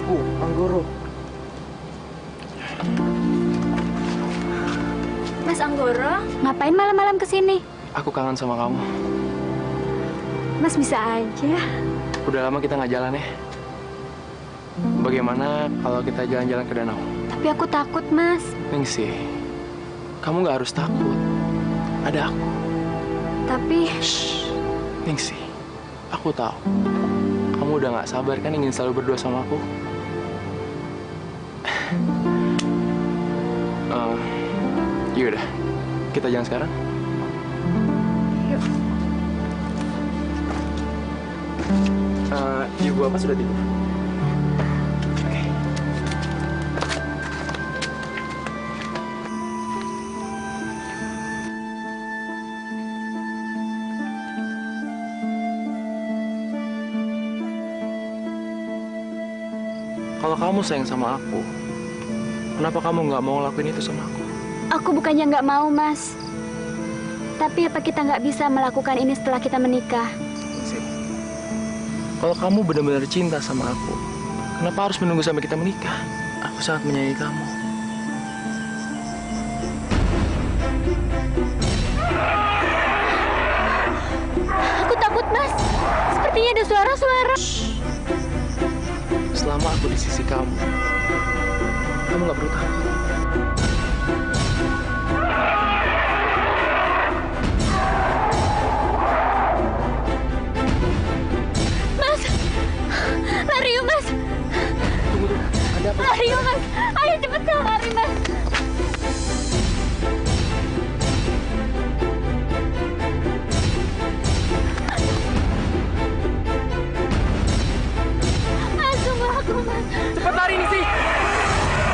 aku, Anggoro. Mas Anggoro, ngapain malam-malam kesini? Aku kangen sama kamu. Mas bisa aja. Udah lama kita nggak jalan ya. Bagaimana kalau kita jalan-jalan ke danau? Tapi aku takut, Mas. Ningsih, kamu nggak harus takut. Ada aku. Tapi... Shh, Ningsih, aku tahu. Kamu udah nggak sabar kan ingin selalu berdua sama aku? Yaudah, kita jalan sekarang. Yuk. Ibu Bapak sudah tidur. Oke. Kalau kamu sayang sama aku, kenapa kamu nggak mau ngelakuin itu sama aku? Aku bukannya nggak mau, Mas. Tapi apa kita nggak bisa melakukan ini setelah kita menikah? Kalau kamu benar-benar cinta sama aku, kenapa harus menunggu sampai kita menikah? Aku sangat menyayangi kamu. Aku takut, Mas. Sepertinya ada suara-suara. Selama aku di sisi kamu nggak perlu takut. Lari yuk, Mas. Tunggu, ada apa? Lari yuk, Mas. Ayo cepetan lari, Mas. Mas, tunggu aku, Mas. Cepat lari nih sih.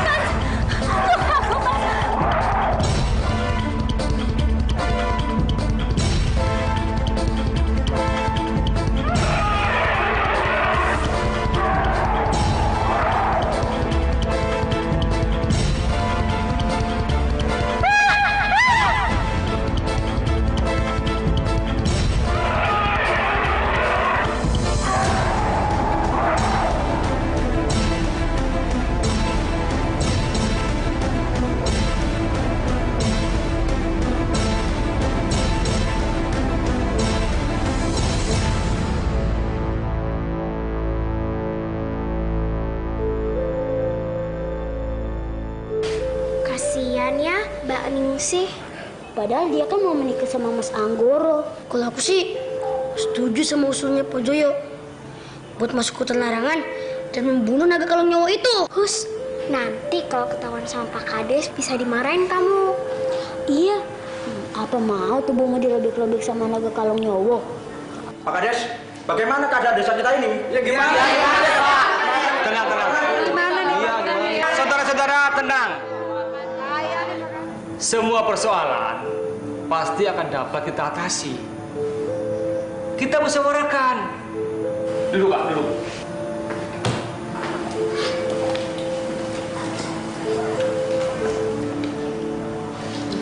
Mas, tunggu aku, Mas. Kasian ya Mbak Ningsih. Padahal dia kan mau menikah sama Mas Anggoro. Kalau aku sih setuju sama usulnya Pak Joyo buat masuk hutan larangan dan membunuh naga kalong nyawa itu. Hus, nanti kalau ketahuan sama Pak Kades bisa dimarahin kamu. Iya, apa mau tubuh mau dirobek-robek sama naga kalong nyawa? Pak Kades, bagaimana keadaan desa kita ini? Ya gimana? Tenang, tenang. Gimana nih? Saudara-saudara, tenang. Semua persoalan pasti akan dapat kita atasi. Kita musyawarahkan. Dulu Pak, dulu.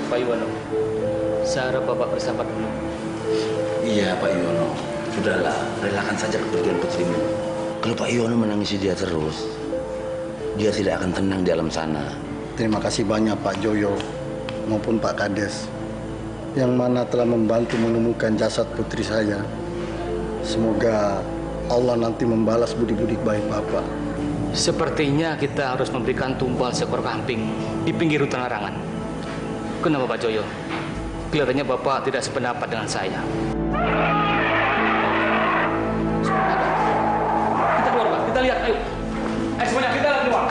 Pak Iwono, saya harap Bapak bersabar dulu. Iya Pak Yono, sudahlah, relakan saja kepergian putrimu. Kalau Pak Yono menangisi dia terus, dia tidak akan tenang di alam sana. Terima kasih banyak Pak Joyo maupun Pak Kades yang mana telah membantu menemukan jasad putri saya. Semoga Allah nanti membalas budi-budi baik Bapak. Sepertinya kita harus memberikan tumpal seekor kambing di pinggir hutan larangan. Kenapa Pak Joyo? Kelihatannya Bapak tidak sependapat dengan saya. Kita keluar Pak, kita lihat, ayo. Ayo semuanya, kita keluar.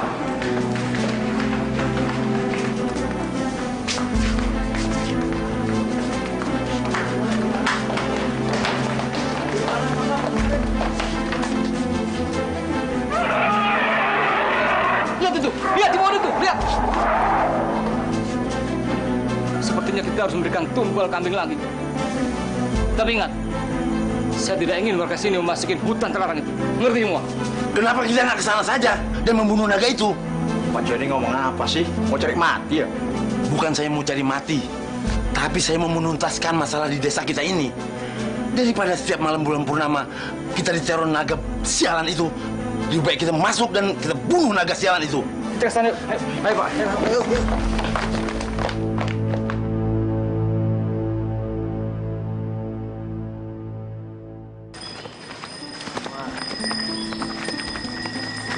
Lihat itu, lihat di bawah itu, lihat. Sepertinya kita harus memberikan tumpal kambing lagi. Tapi ingat, saya tidak ingin warga sini memasuki hutan terlarang itu. Ngerti semua? Kenapa kita nggak ke sana saja dan membunuh naga itu? Pak Joni ngomong apa sih? Mau cari mati ya? Bukan saya mau cari mati, tapi saya mau menuntaskan masalah di desa kita ini. Daripada setiap malam bulan purnama kita diteror naga sialan itu, Lebih baik kita masuk dan kita bunuh naga sialan itu. Kita ke sana. Ayo, Pak. Ayo.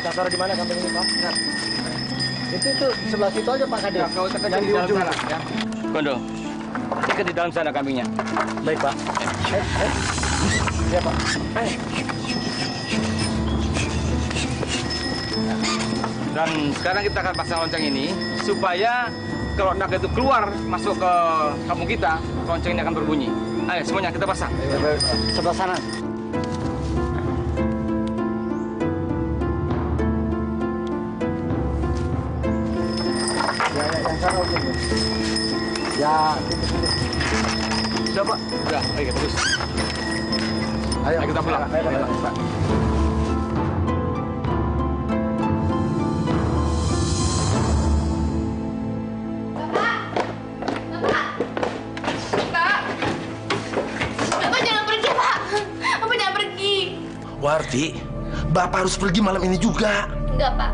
Kita taruh di mana kambing ini, Pak? Nah. Itu sebelah situ aja, Pak Kades. Kau tekan di ujung sana, ya. Kondo, ikat di dalam sana kambingnya. Baik, Pak. Ya, Pak. Dan sekarang kita akan pasang lonceng ini supaya kalau naga itu keluar masuk ke kampung kita, lonceng ini akan berbunyi. Ayo semuanya kita pasang. Sebelah sana. Ya, yang sana ujung. Ya, sini. Sudah, Pak. Sudah, oke, bagus. Ayo kita pulang. Ayo, Pak. Warti, Bapak harus pergi malam ini juga. Enggak, Pak.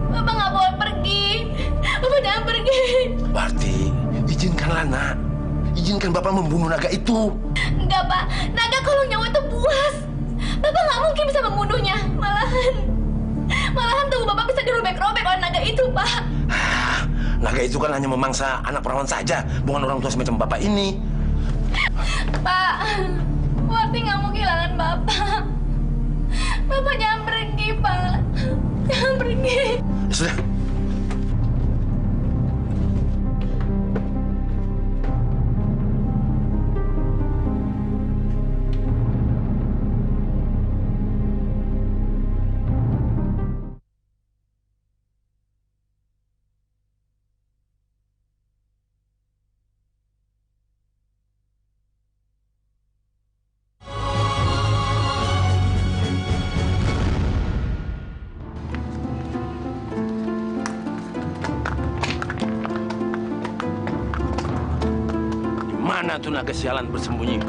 Bapak nggak boleh pergi. Bapak jangan pergi. Warti, izinkanlah nak. Izinkan Bapak membunuh naga itu. Enggak, Pak. Naga kalau nyawa itu buas. Bapak nggak mungkin bisa membunuhnya. Malahan tubuh Bapak bisa dirobek-robek oleh naga itu, Pak. Naga itu kan hanya memangsa anak perawan saja, bukan orang tua semacam Bapak ini. Pak, Warti nggak mau kehilangan Bapak. Bapak jangan pergi, Pak. Jangan pergi. Sudah. Mana tuh naga sialan bersembunyi?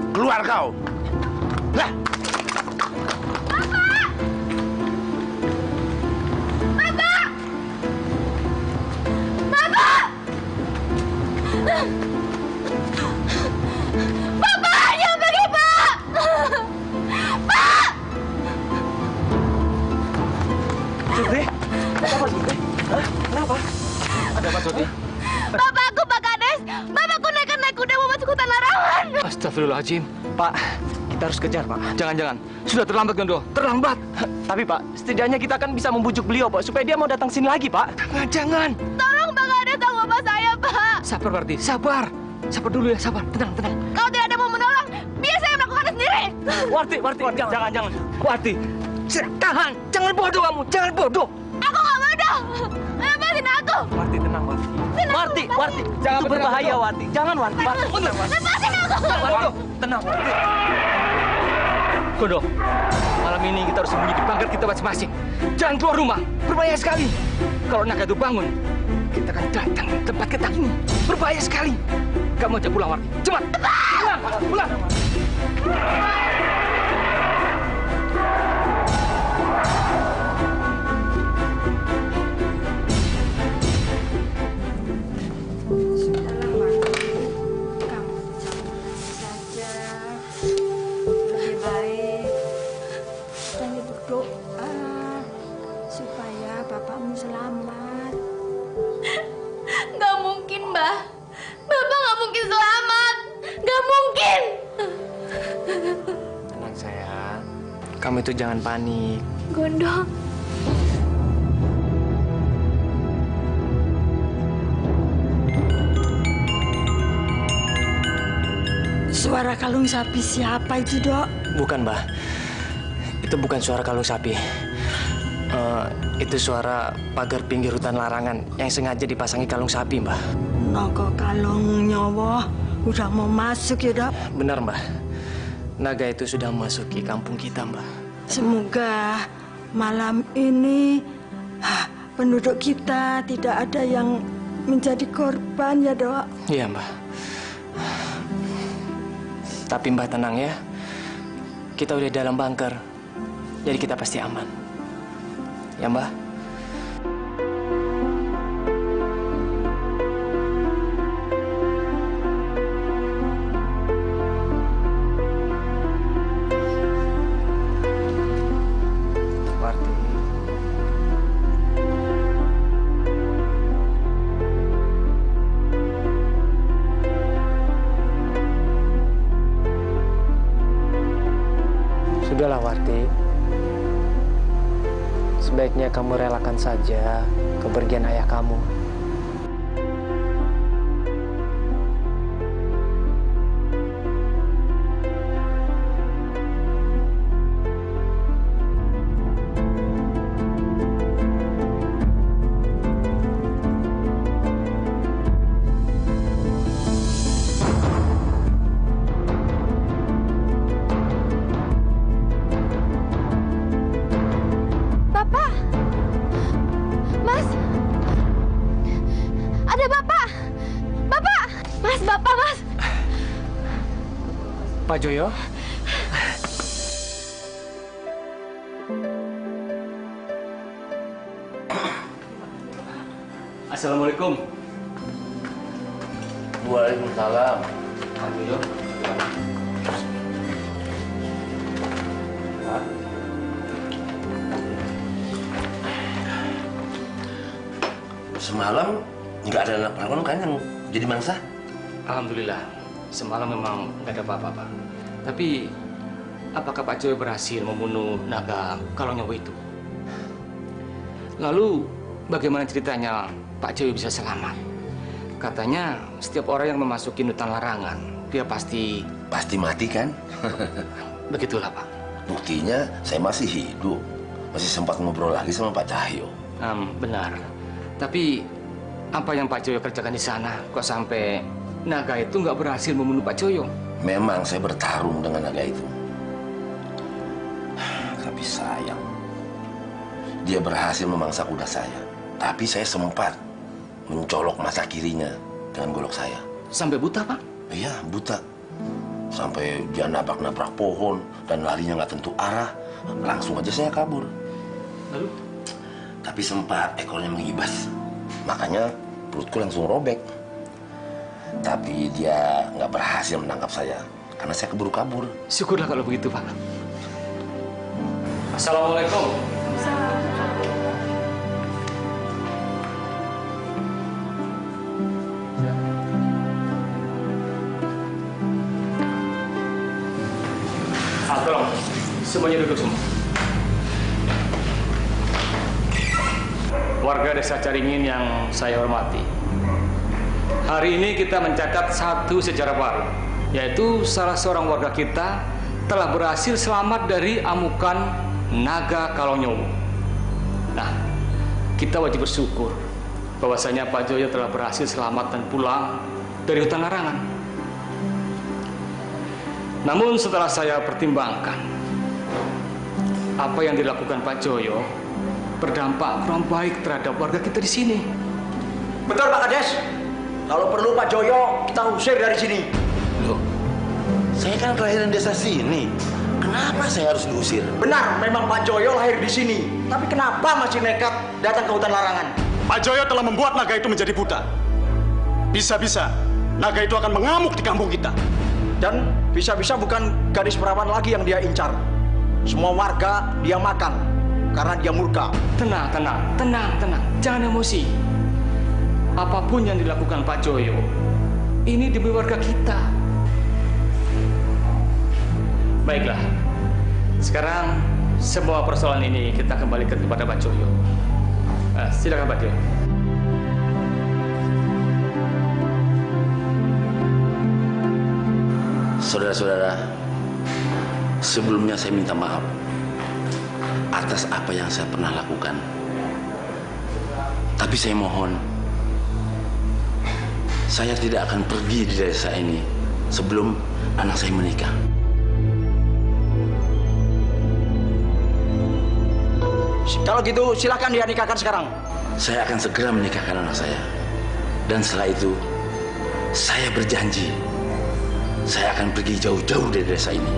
Keluar kau! Lah! Bapak! Bapak! Bapak, jangan pergi, Pak! Pak! Sutri? Apa, Sutri? Hah? Kenapa? Ada apa, Sutri? Bapakku, Pak Kades! Bapakku naik kuda mau masuk hutan larangan! Astagfirullahaladzim. Pak, kita harus kejar, Pak. Jangan. Sudah terlambat, Gondo. Terlambat. Tapi, Pak, setidaknya kita kan bisa membujuk beliau, Pak, supaya dia mau datang sini lagi, Pak. Jangan. Tolong Pak Kades tolong bapak saya, Pak! Sabar, Warti. Sabar. Sabar dulu ya, sabar. Tenang. Kalau tidak ada mau menolong, biar saya melakukannya sendiri! Warti, jangan. Warti, tahan. Jangan bodoh kamu. Jangan bodoh. Aku nggak bodoh! Lepasin aku! Warti, tenang, Warti. Warti, jangan itu berbahaya, Warti. Jangan, Warti. Lepasin aku! Warti, tenang, Warti. Gondo, malam ini kita harus sembunyi di pagar kita masing-masing. Jangan keluar rumah, berbahaya sekali. Kalau naga itu bangun, kita akan datang ke tempat kita ini. Berbahaya sekali. Kamu aja pulang, Warti. Cepat. Pulang. Bapakmu selamat. Nggak mungkin, Mbah. Bapak nggak mungkin selamat. Nggak mungkin. Tenang, sayang. Kamu itu jangan panik. Gondo. Suara kalung sapi siapa itu, Dok? Bukan, Mbah. Itu bukan suara kalung sapi. Itu suara pagar pinggir hutan larangan yang sengaja dipasangi kalung sapi, Mbah. Naga kalung nyawa udah mau masuk ya, Dok? Benar, Mbah. Naga itu sudah memasuki kampung kita, Mbah. Semoga malam ini penduduk kita tidak ada yang menjadi korban ya, Dok. Iya, Mbah. Tapi Mbah tenang ya. Kita udah dalam bunker. Jadi kita pasti aman. Ya, Mbah? Warti. Sudahlah, Warti. Sebaiknya kamu relakan saja kepergian ayah kamu. Bapak! Mas! Ada Bapak! Bapak! Mas, Bapak, Mas! Pak Joyo? Assalamualaikum. Waalaikumsalam. Pak Joyo. Semalam nggak ada anak perawan kan yang jadi mangsa? Alhamdulillah, semalam memang nggak ada apa-apa, Pak. Tapi, apakah Pak Joyo berhasil membunuh naga Kalonyowo itu? Lalu, bagaimana ceritanya Pak Joyo bisa selamat? Katanya, setiap orang yang memasuki hutan larangan, dia pasti Mati kan? begitulah, Pak. Buktinya saya masih hidup. Masih sempat ngobrol lagi sama Pak Cahyo. Benar. Tapi, apa yang Pak Joyo kerjakan di sana? Kok sampai naga itu nggak berhasil membunuh Pak Joyo? Memang saya bertarung dengan naga itu. Tapi sayang. Dia berhasil memangsa kuda saya. Tapi saya sempat mencolok mata kirinya dengan golok saya. Sampai buta, Pak? Iya, buta. Sampai dia nabrak-nabrak pohon dan larinya nggak tentu arah. Langsung aja saya kabur. Lalu? Tapi sempat ekornya mengibas. Makanya perutku langsung robek. Tapi dia nggak berhasil menangkap saya karena saya keburu kabur. Syukurlah kalau begitu, Pak. Assalamualaikum. Tolong, semuanya duduk semua. Warga Desa Caringin yang saya hormati. Hari ini kita mencatat satu sejarah baru, yaitu salah seorang warga kita telah berhasil selamat dari amukan naga Kalonyowo. Nah, kita wajib bersyukur bahwasanya Pak Joyo telah berhasil selamat dan pulang dari hutan larangan. Namun setelah saya pertimbangkan, apa yang dilakukan Pak Joyo berdampak kurang baik terhadap warga kita di sini. Betul, Pak Kades. Kalau perlu Pak Joyo, kita usir dari sini. Loh, saya kan kelahiran desa sini. Kenapa saya harus diusir? Benar, memang Pak Joyo lahir di sini. Tapi kenapa masih nekat datang ke hutan larangan? Pak Joyo telah membuat naga itu menjadi buta. Bisa-bisa naga itu akan mengamuk di kampung kita. Dan bisa-bisa bukan gadis perawan lagi yang dia incar. Semua warga dia makan karena dia murka. Tenang. Jangan emosi. Apapun yang dilakukan Pak Joyo, ini demi warga kita. Baiklah. Sekarang semua persoalan ini kita kembalikan kepada Pak Joyo. Silakan Pak Joyo. Saudara-saudara, sebelumnya saya minta maaf atas apa yang saya pernah lakukan. Tapi saya mohon, saya tidak akan pergi di desa ini sebelum anak saya menikah. Kalau gitu silakan dia nikahkan sekarang. Saya akan segera menikahkan anak saya. Dan setelah itu, saya berjanji saya akan pergi jauh-jauh dari desa ini.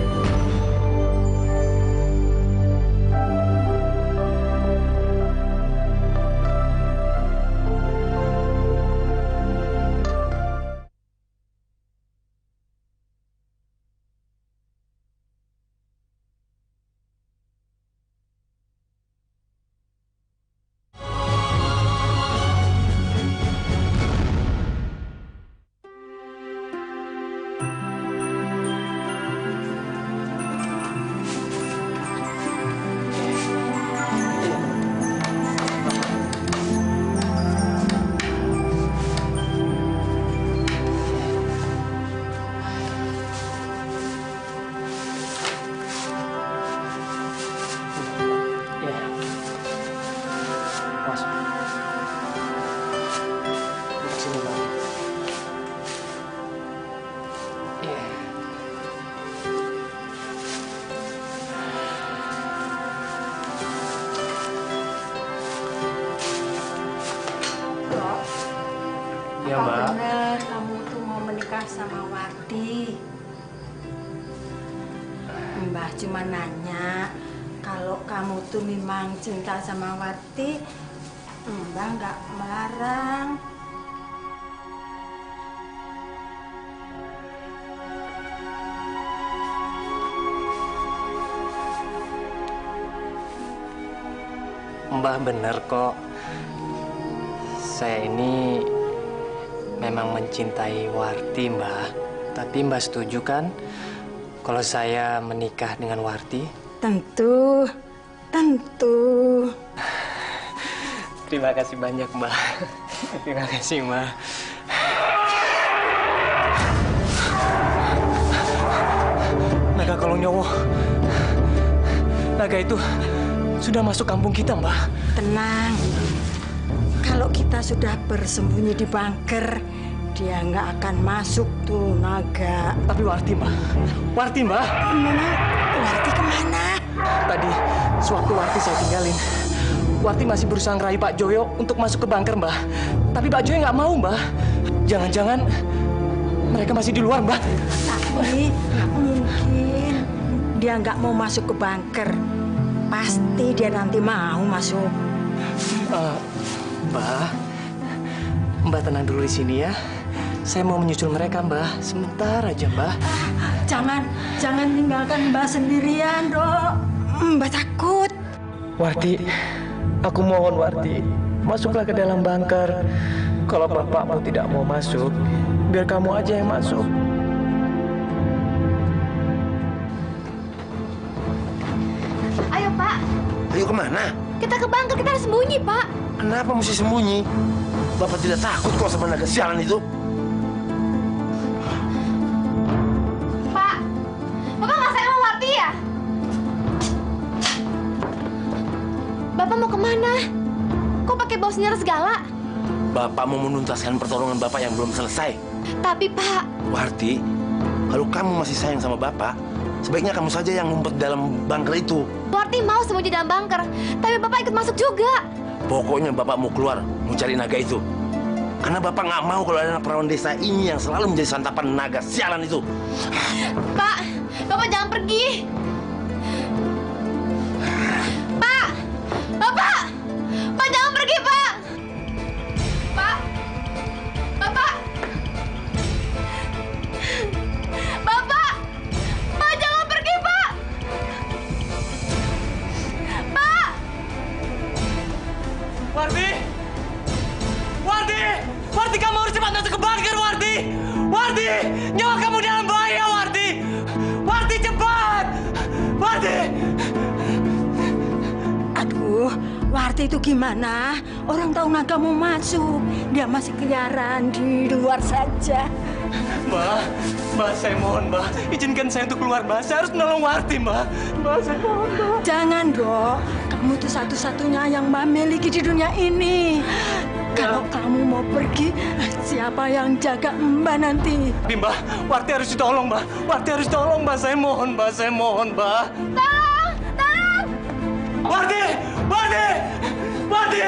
cuma nanya kalau kamu tuh memang cinta sama Warti, Mbak nggak melarang. Mbah bener kok. Saya ini memang mencintai Warti, Mbah. Tapi Mbah setuju kan kalau saya menikah dengan Warti? Tentu, tentu. Terima kasih banyak, Mbah. Terima kasih, Mbah. Naga Kolong Nyowo. Naga itu sudah masuk kampung kita, Mbah. Tenang. Kalau kita sudah bersembunyi di bunker, dia nggak akan masuk tuh naga. Tapi Warti, Mbah. Warti, Mbah. Memang Warti kemana? Tadi, sewaktu Warti saya tinggalin, Warti masih berusaha ngerayu Pak Joyo untuk masuk ke bunker, Mbah. Tapi Pak Joyo nggak mau, Mbah. Jangan-jangan mereka masih di luar, Mbah. Tapi nggak mungkin. Dia nggak mau masuk ke bunker. Pasti dia nanti mau masuk. Mbah, Mbah tenang dulu di sini ya. Saya mau menyusul mereka, Mbah. Sebentar aja, Mbah. Jangan tinggalkan Mbah sendirian, Dok. Mbah takut. Warti, aku mohon Warti, masuklah ke dalam bunker. Kalau bapakmu tidak mau masuk, biar kamu aja yang masuk. Ayo, Pak. Ayo kemana? Kita ke bunker, kita harus sembunyi, Pak. Kenapa mesti sembunyi? Bapak tidak takut kok sama naga sialan itu. Pak, Bapak nggak sayang sama Warti ya? Bapak mau kemana? Kok pakai bawa senjata segala? Bapak mau menuntaskan pertolongan Bapak yang belum selesai. Tapi, Pak... Warti, kalau kamu masih sayang sama Bapak, sebaiknya kamu saja yang ngumpet dalam bunker itu. Warti mau sembunyi dalam bunker, tapi Bapak ikut masuk juga. Pokoknya Bapak mau keluar, mau cari naga itu. Karena Bapak nggak mau kalau ada anak perawan desa ini yang selalu menjadi santapan naga sialan itu. Pak, Bapak jangan pergi. Pak, Bapak jangan pergi, Pak. Pak, Bapak jangan pergi, Pak. Pak. Warti! Warti! Warti, kamu harus cepat masuk ke bunker, Warti! Warti! Nyawa kamu dalam bahaya, Warti! Warti, cepat! Warti! Aduh, Warti itu gimana? Orang tahu naga mau masuk. Dia masih keliaran di luar saja. Mbak, saya mohon, Mbak. Izinkan saya untuk keluar, Mbak. Saya harus menolong Warti, Mbak. Mbak, saya mohon, Mbak. Jangan, Dok. Kamu tuh satu-satunya yang Mbak miliki di dunia ini. Kalau kamu mau pergi, siapa yang jaga Mbak nanti? Tapi, Mbak, Warti harus ditolong, Mbak. Warti harus ditolong, Mbak. Saya mohon, Mbak. Saya mohon, Mbak. Tolong! Warti! Warti! Warti!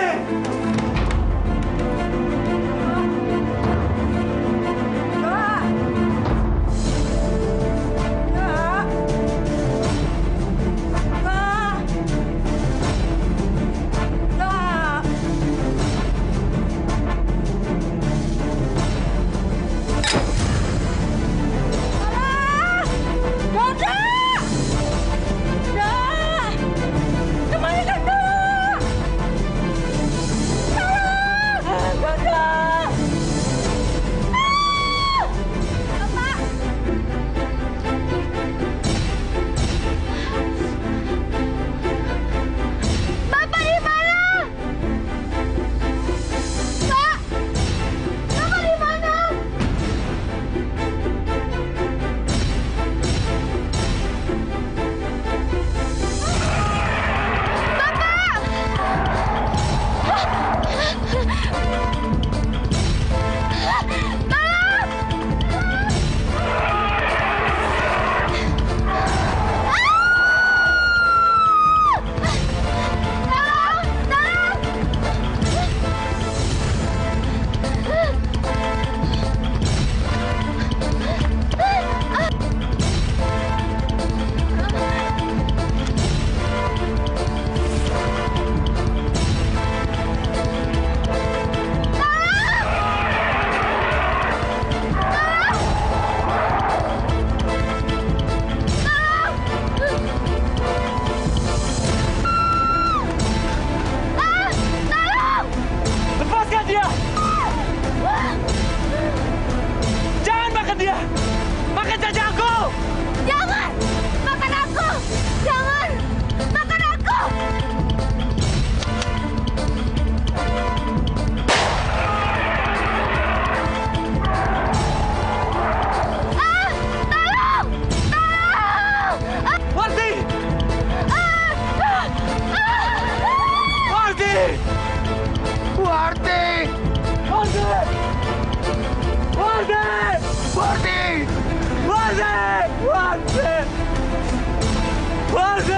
Warti!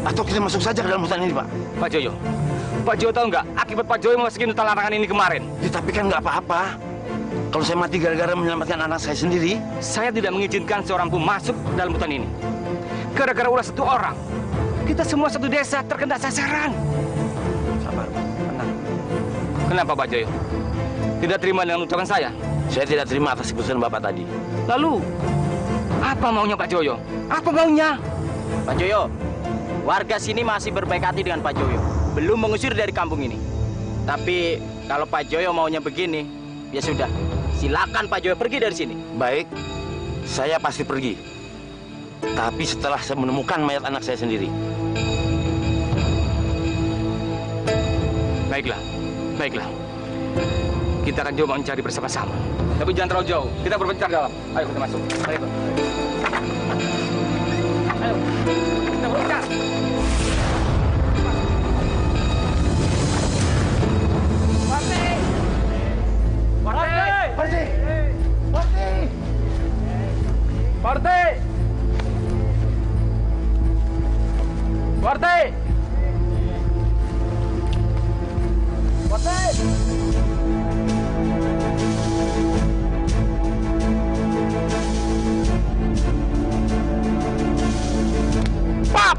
Atau kita masuk saja ke dalam hutan ini, Pak. Pak Joyo tahu nggak akibat Pak Joyo memasuki hutan larangan ini kemarin? Ya, tapi kan nggak apa-apa. Kalau saya mati gara-gara menyelamatkan anak saya sendiri. Saya tidak mengizinkan seorang pun masuk dalam hutan ini. Gara-gara ulah satu orang, kita semua satu desa terkena sasaran. Sabar, Pak. Tenang. Kenapa Pak Joyo? Tidak terima dengan ucapan saya? Saya tidak terima atas keputusan Bapak tadi. Lalu, apa maunya Pak Joyo? Apa maunya? Pak Joyo, warga sini masih berbaik hati dengan Pak Joyo. Belum mengusir dari kampung ini. Tapi kalau Pak Joyo maunya begini, ya sudah. Silakan Pak Joyo pergi dari sini. Baik, saya pasti pergi. Tapi setelah saya menemukan mayat anak saya sendiri. Baiklah. Kita akan coba mencari bersama-sama. Tapi jangan terlalu jauh. Kita berpencar dalam. Ayo kita masuk. Ayo. Kita berpencar.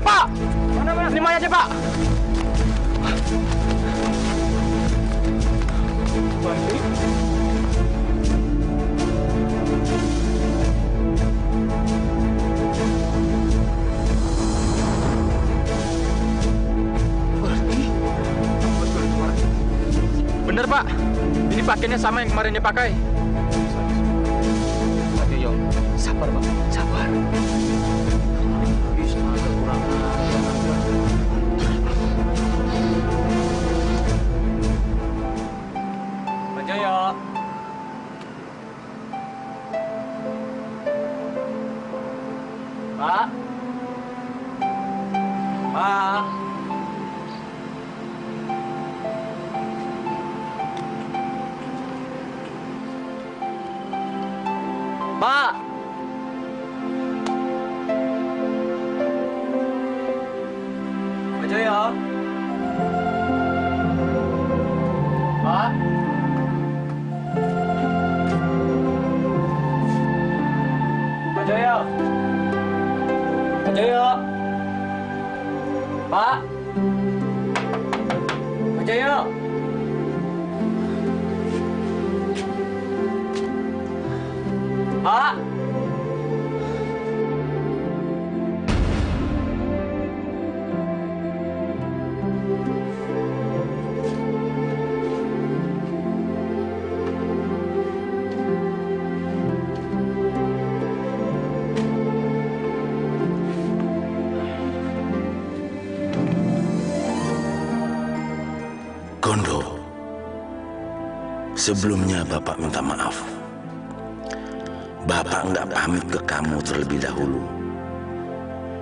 Pak! Mana ini mayatnya, Pak? Bener, Pak. Ini pakaiannya sama yang kemarin dia pakai. Pak Joyo, sabar, Pak. Sabar. Pak Joyo. Pak. Pak. Pak! Pak Joyo! Pak! Pak Joyo! Pak Joyo! Pak! Pak Joyo! Pak! Gondo, sebelumnya Bapak minta maaf. Bapak nggak pamit ke kamu terlebih dahulu.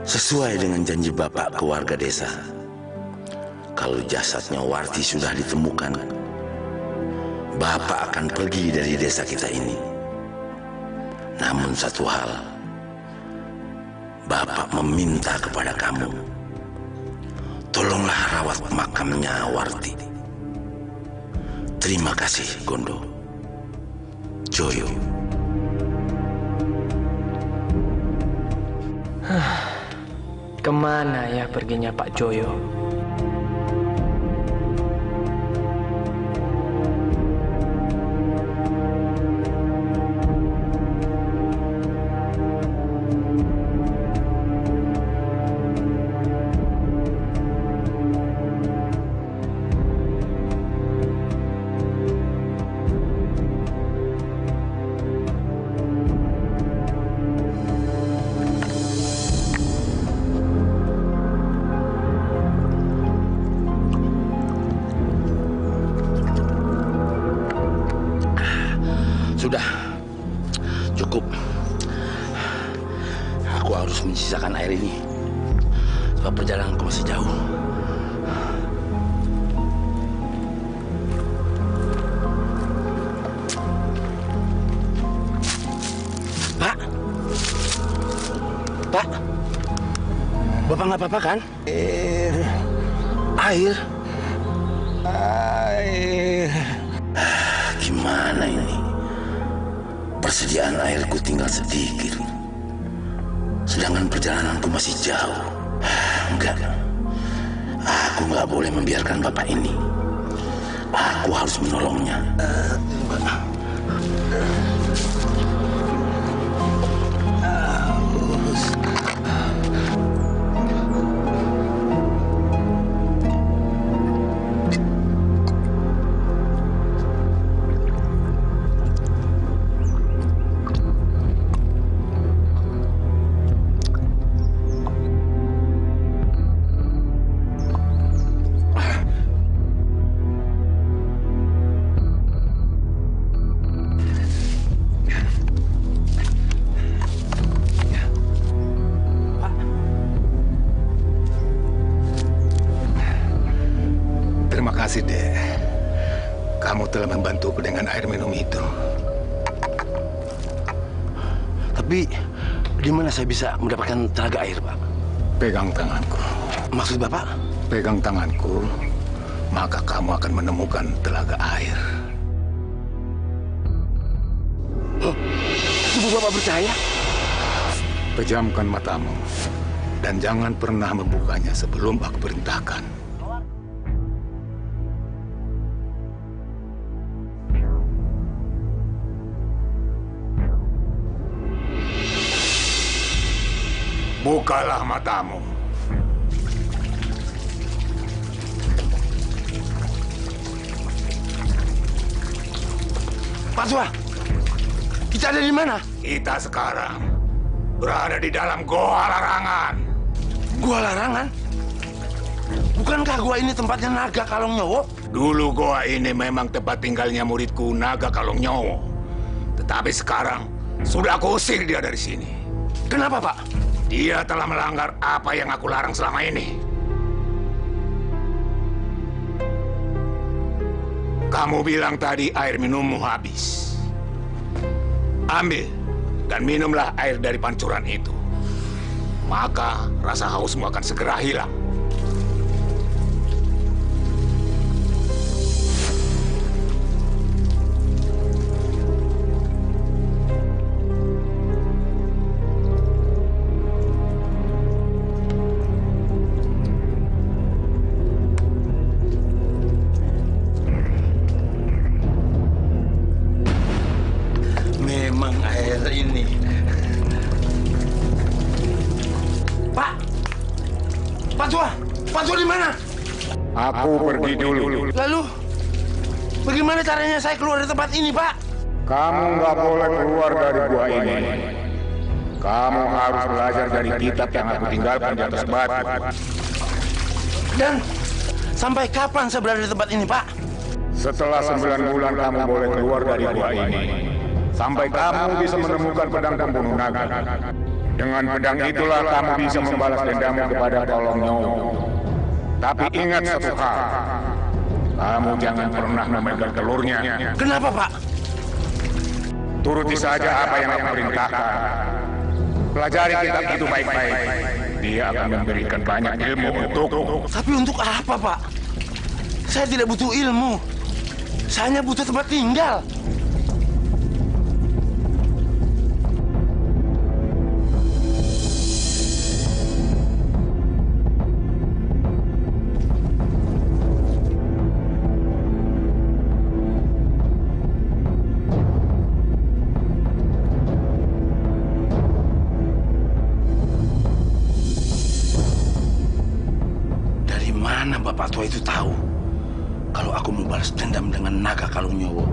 Sesuai dengan janji Bapak ke warga desa. Kalau jasadnya Warti sudah ditemukan, Bapak akan pergi dari desa kita ini. Namun satu hal, Bapak meminta kepada kamu, tolonglah rawat makamnya Warti. Terima kasih, Gondo. Joyo. Kemana ya perginya Pak Joyo? Sudah. Cukup. Aku harus menyisakan air ini. Sebab perjalananku masih jauh. Pak. Pak. Bapak nggak apa-apa kan? Air. Gimana ini? Persediaan airku tinggal sedikit. Sedangkan perjalananku masih jauh. Enggak. Aku nggak boleh membiarkan bapak ini. Aku harus menolongnya. Terima kasih, Dek. Kamu telah membantuku dengan air minum itu. Tapi di mana saya bisa mendapatkan telaga air, Pak? Pegang tanganku. Maksud Bapak? Pegang tanganku, maka kamu akan menemukan telaga air. Oh, tubuh Bapak percaya? Pejamkan matamu dan jangan pernah membukanya sebelum aku perintahkan. Bukalah matamu. Pak Tua, kita ada di mana? Kita sekarang berada di dalam Goa Larangan. Goa Larangan? Bukankah gua ini tempatnya Naga Kalong Nyowo? Dulu goa ini memang tempat tinggalnya muridku Naga Kalong Nyowo. Tetapi sekarang sudah aku usir dia dari sini. Kenapa, Pak? Dia telah melanggar apa yang aku larang selama ini. Kamu bilang tadi air minummu habis. Ambil dan minumlah air dari pancuran itu. Maka rasa hausmu akan segera hilang. Memang air ini. Pak! Pak Tua! Pak Tua di mana? Aku pergi dulu. Lalu, bagaimana caranya saya keluar dari tempat ini, Pak? Kamu nggak boleh keluar dari gua ini. Kamu harus belajar dari kitab yang aku tinggalkan di atas batu. Dan sampai kapan saya berada di tempat ini, Pak? Setelah 9 bulan kamu boleh keluar dari gua ini. Sampai kamu bisa menemukan pedang pembunuh naga. Dengan pedang itulah kamu bisa membalas dendammu kepada Kalong Nyowo. Tapi ingat satu hal. Kamu jangan pernah memegang telurnya. Kenapa, Pak? Turuti saja apa yang aku perintahkan. Pelajari kitab itu baik-baik. Dia akan memberikan banyak ilmu untukmu. Tapi untuk apa, Pak? Saya tidak butuh ilmu. Saya hanya butuh tempat tinggal. Mana Bapak Tua itu tahu kalau aku mau balas dendam dengan Naga Kalong Nyowo?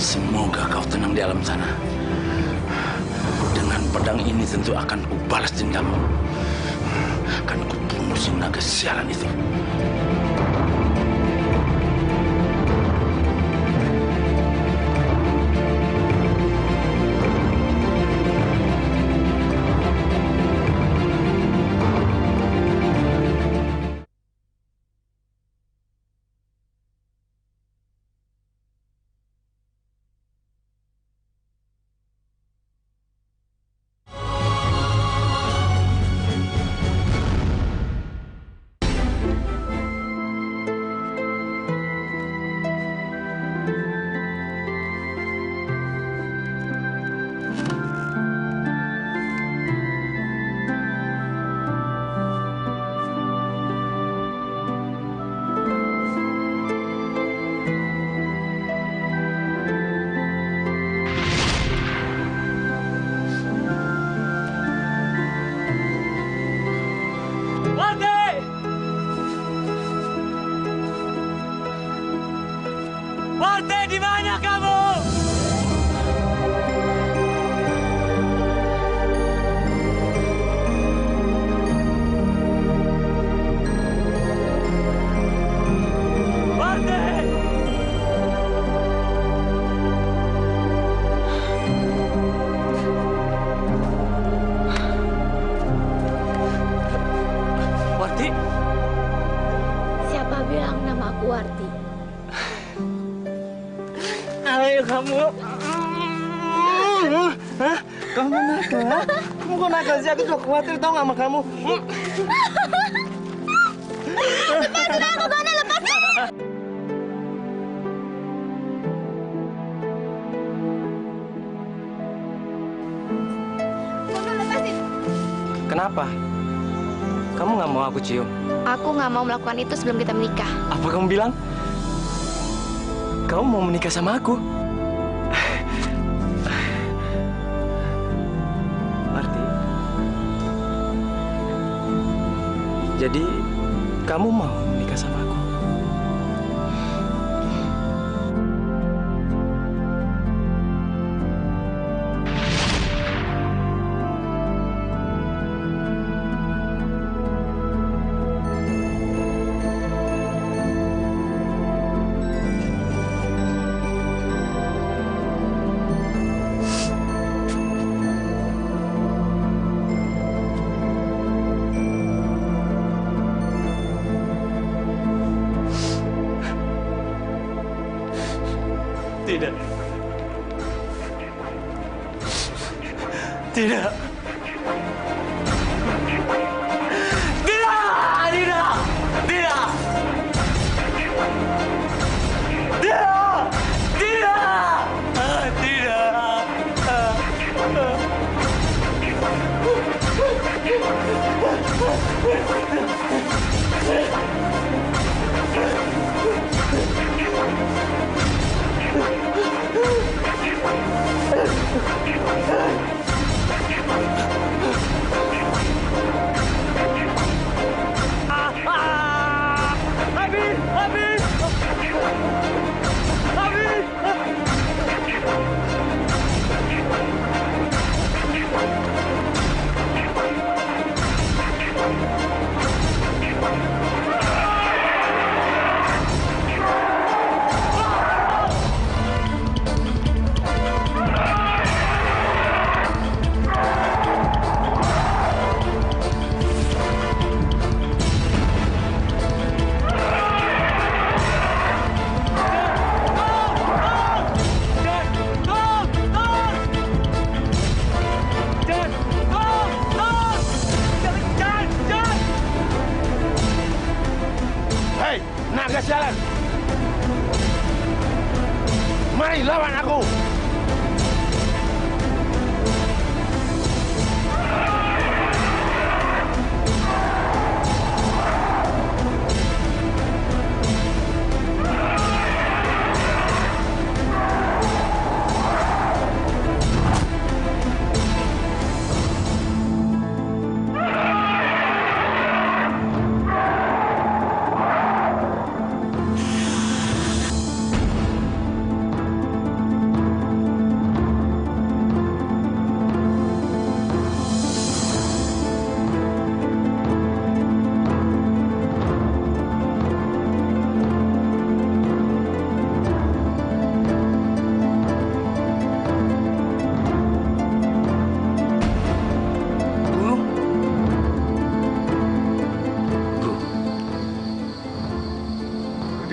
Semoga kau tenang di alam sana. Dengan pedang ini tentu akan kubalas dendammu. Akan kubunuh si naga sialan itu. Warti, di mana kamu? Warti! Warti? Siapa bilang nama aku Warti? Ayo kamu. Hah? Kamu nakal? Kamu kok nakal sih? Aku juga khawatir tau gak sama kamu. Lepasin aku, Bana, lepasin! Bana, lepasin! Kenapa? Kamu gak mau aku cium? Aku nggak mau melakukan itu sebelum kita menikah. Apa kamu bilang? Kamu mau menikah sama aku? Arti? Jadi, kamu mau menikah sama aku? Tidak. Tidak. Tidak! Tidak! Tidak! Tidak! Tidak! Habis! Habis! Habis! bebas jalan. Mari lawan aku.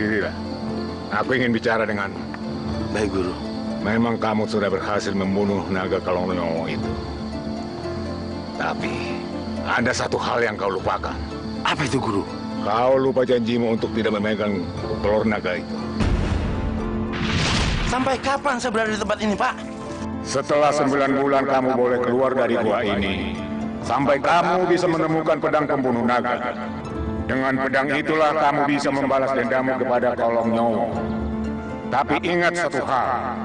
Berdirilah. Aku ingin bicara denganmu. Baik, Guru. Memang kamu sudah berhasil membunuh naga Kalongnyowo itu. Tapi, ada satu hal yang kau lupakan. Apa itu, Guru? Kau lupa janjimu untuk tidak memegang telur naga itu. Sampai kapan saya berada di tempat ini, Pak? Setelah 9 bulan kamu boleh keluar dari gua ini. Sampai kamu bisa menemukan pedang pembunuh naga. Dengan pedang itulah kamu bisa membalas dendammu kepada Kalongnyowo. Tapi ingat satu hal.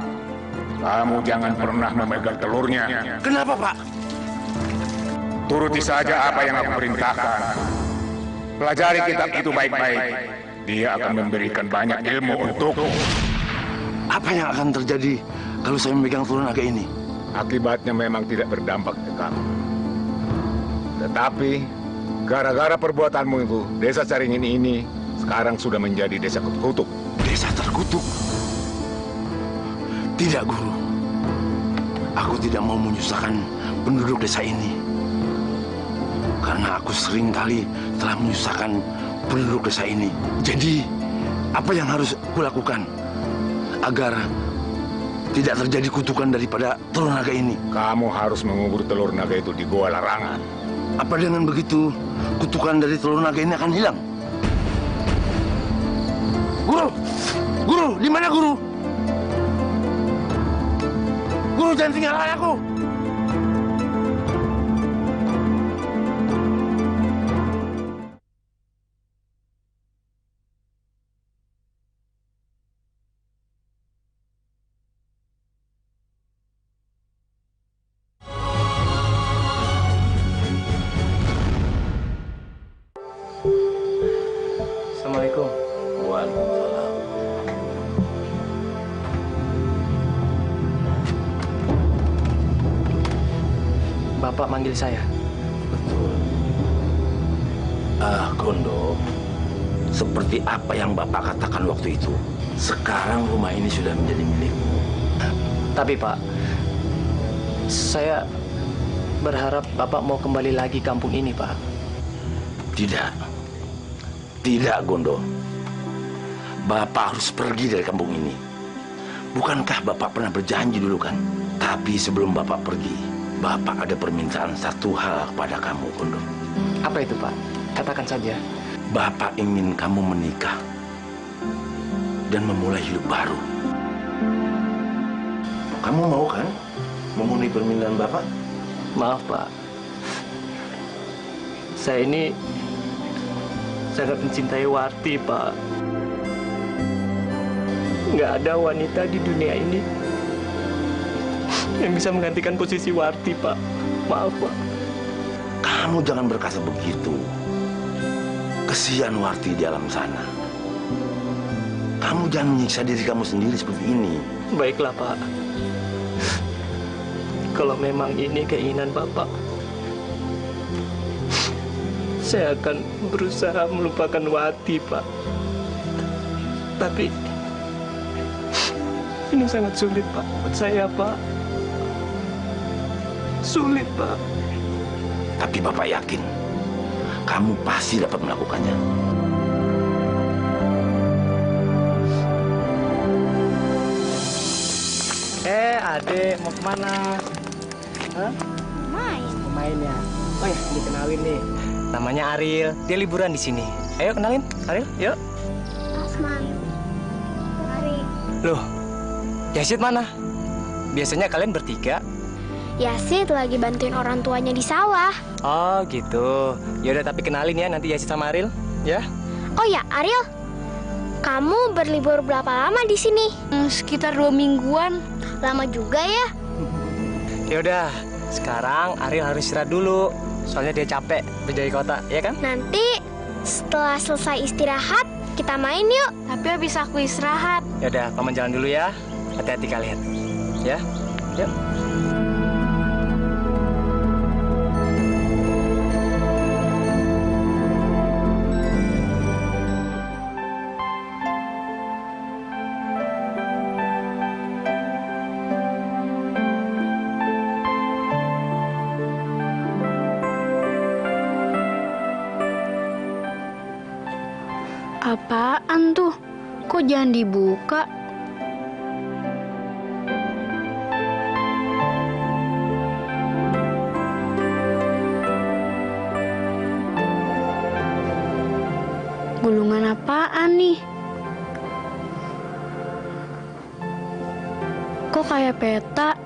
Kamu jangan pernah memegang telurnya. Kenapa, Pak? Turuti saja apa yang aku perintahkan. Pelajari kitab itu baik-baik. Dia akan memberikan banyak ilmu untukmu. Apa yang akan terjadi kalau saya memegang telur naga ini? Akibatnya memang tidak berdampak ke kamu. Tetapi, gara-gara perbuatanmu itu, desa Caringin ini sekarang sudah menjadi desa terkutuk. Desa terkutuk? Tidak, Guru. Aku tidak mau menyusahkan penduduk desa ini. Karena aku sering kali telah menyusahkan penduduk desa ini. Jadi, apa yang harus kulakukan agar tidak terjadi kutukan daripada telur naga ini? Kamu harus mengubur telur naga itu di Goa Larangan. Apa dengan begitu kutukan dari telur naga ini akan hilang? Guru! Guru! Di mana, Guru? Guru, jangan tinggalkan aku! Assalamualaikum. Waalaikumsalam. Bapak manggil saya. Gondo, seperti apa yang Bapak katakan waktu itu, sekarang rumah ini sudah menjadi milikmu. Tapi Pak, saya berharap Bapak mau kembali lagi kampung ini, Pak. Tidak. Tidak, Gondo. Bapak harus pergi dari kampung ini. Bukankah Bapak pernah berjanji dulu kan? Tapi sebelum Bapak pergi, Bapak ada permintaan satu hal kepada kamu, Gondo. Apa itu, Pak? Katakan saja. Bapak ingin kamu menikah dan memulai hidup baru. Kamu mau kan memenuhi permintaan Bapak? Maaf, Pak. Saya ini sangat mencintai Warti, Pak. Nggak ada wanita di dunia ini yang bisa menggantikan posisi Warti, Pak. Maaf, Pak. Kamu jangan berkata begitu. Kesian Warti di alam sana. Kamu jangan menyiksa diri kamu sendiri seperti ini. Baiklah, Pak. Kalau memang ini keinginan Bapak, saya akan berusaha melupakan Wati, Pak. Tapi ini sangat sulit, Pak, buat saya, Pak. Sulit, Pak. Tapi Bapak yakin, kamu pasti dapat melakukannya. Adek, mau kemana? Hah? Main. Main ya? Oh ya, dikenalin nih. Namanya Ariel. Dia liburan di sini. Ayo kenalin, Ariel. Yuk. Loh, Yasid mana? Biasanya kalian bertiga. Yasid lagi bantuin orang tuanya di sawah. Oh gitu. Yaudah, tapi kenalin ya nanti Yasid sama Ariel, ya? Oh ya, Ariel, kamu berlibur berapa lama di sini? Sekitar 2 mingguan. Lama juga ya? Yaudah, sekarang Ariel harus istirahat dulu. Soalnya dia capek menjadi kota, ya kan? Nanti setelah selesai istirahat, kita main yuk. Tapi habis aku istirahat. Yaudah, Paman jalan dulu ya. Hati-hati kalian. Ya, yuk. Apaan tuh? Kok jangan dibuka? Gulungan apaan nih? Kok kayak peta?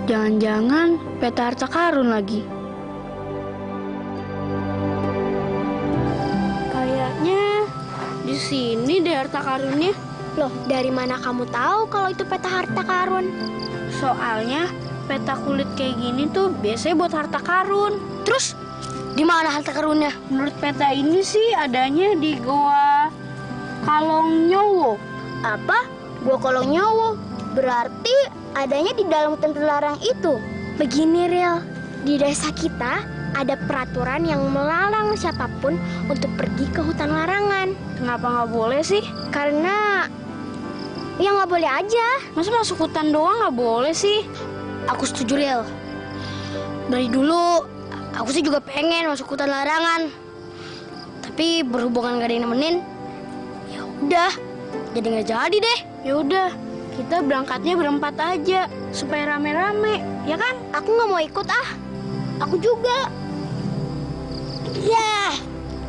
Jangan-jangan peta harta karun lagi. Kayaknya di sini deh harta karunnya. Loh, dari mana kamu tahu kalau itu peta harta karun? Soalnya peta kulit kayak gini tuh biasanya buat harta karun. Terus di mana harta karunnya? Menurut peta ini sih adanya di Goa Kalong Nyowo. Apa? Gua Kolong Nyowo. Berarti adanya di dalam hutan terlarang itu. Begini, Riel. Di desa kita ada peraturan yang melarang siapapun untuk pergi ke hutan larangan. Kenapa nggak boleh sih? Karena ya nggak boleh aja. Masa masuk hutan doang nggak boleh sih? Aku setuju, Riel. Dari dulu aku sih juga pengen masuk hutan larangan. Tapi berhubungan gak ada yang nemenin, ya udah, jadi nggak jadi deh. Ya udah, kita berangkatnya berempat aja supaya rame-rame, ya kan? Aku nggak mau ikut ah. Aku juga. Ya,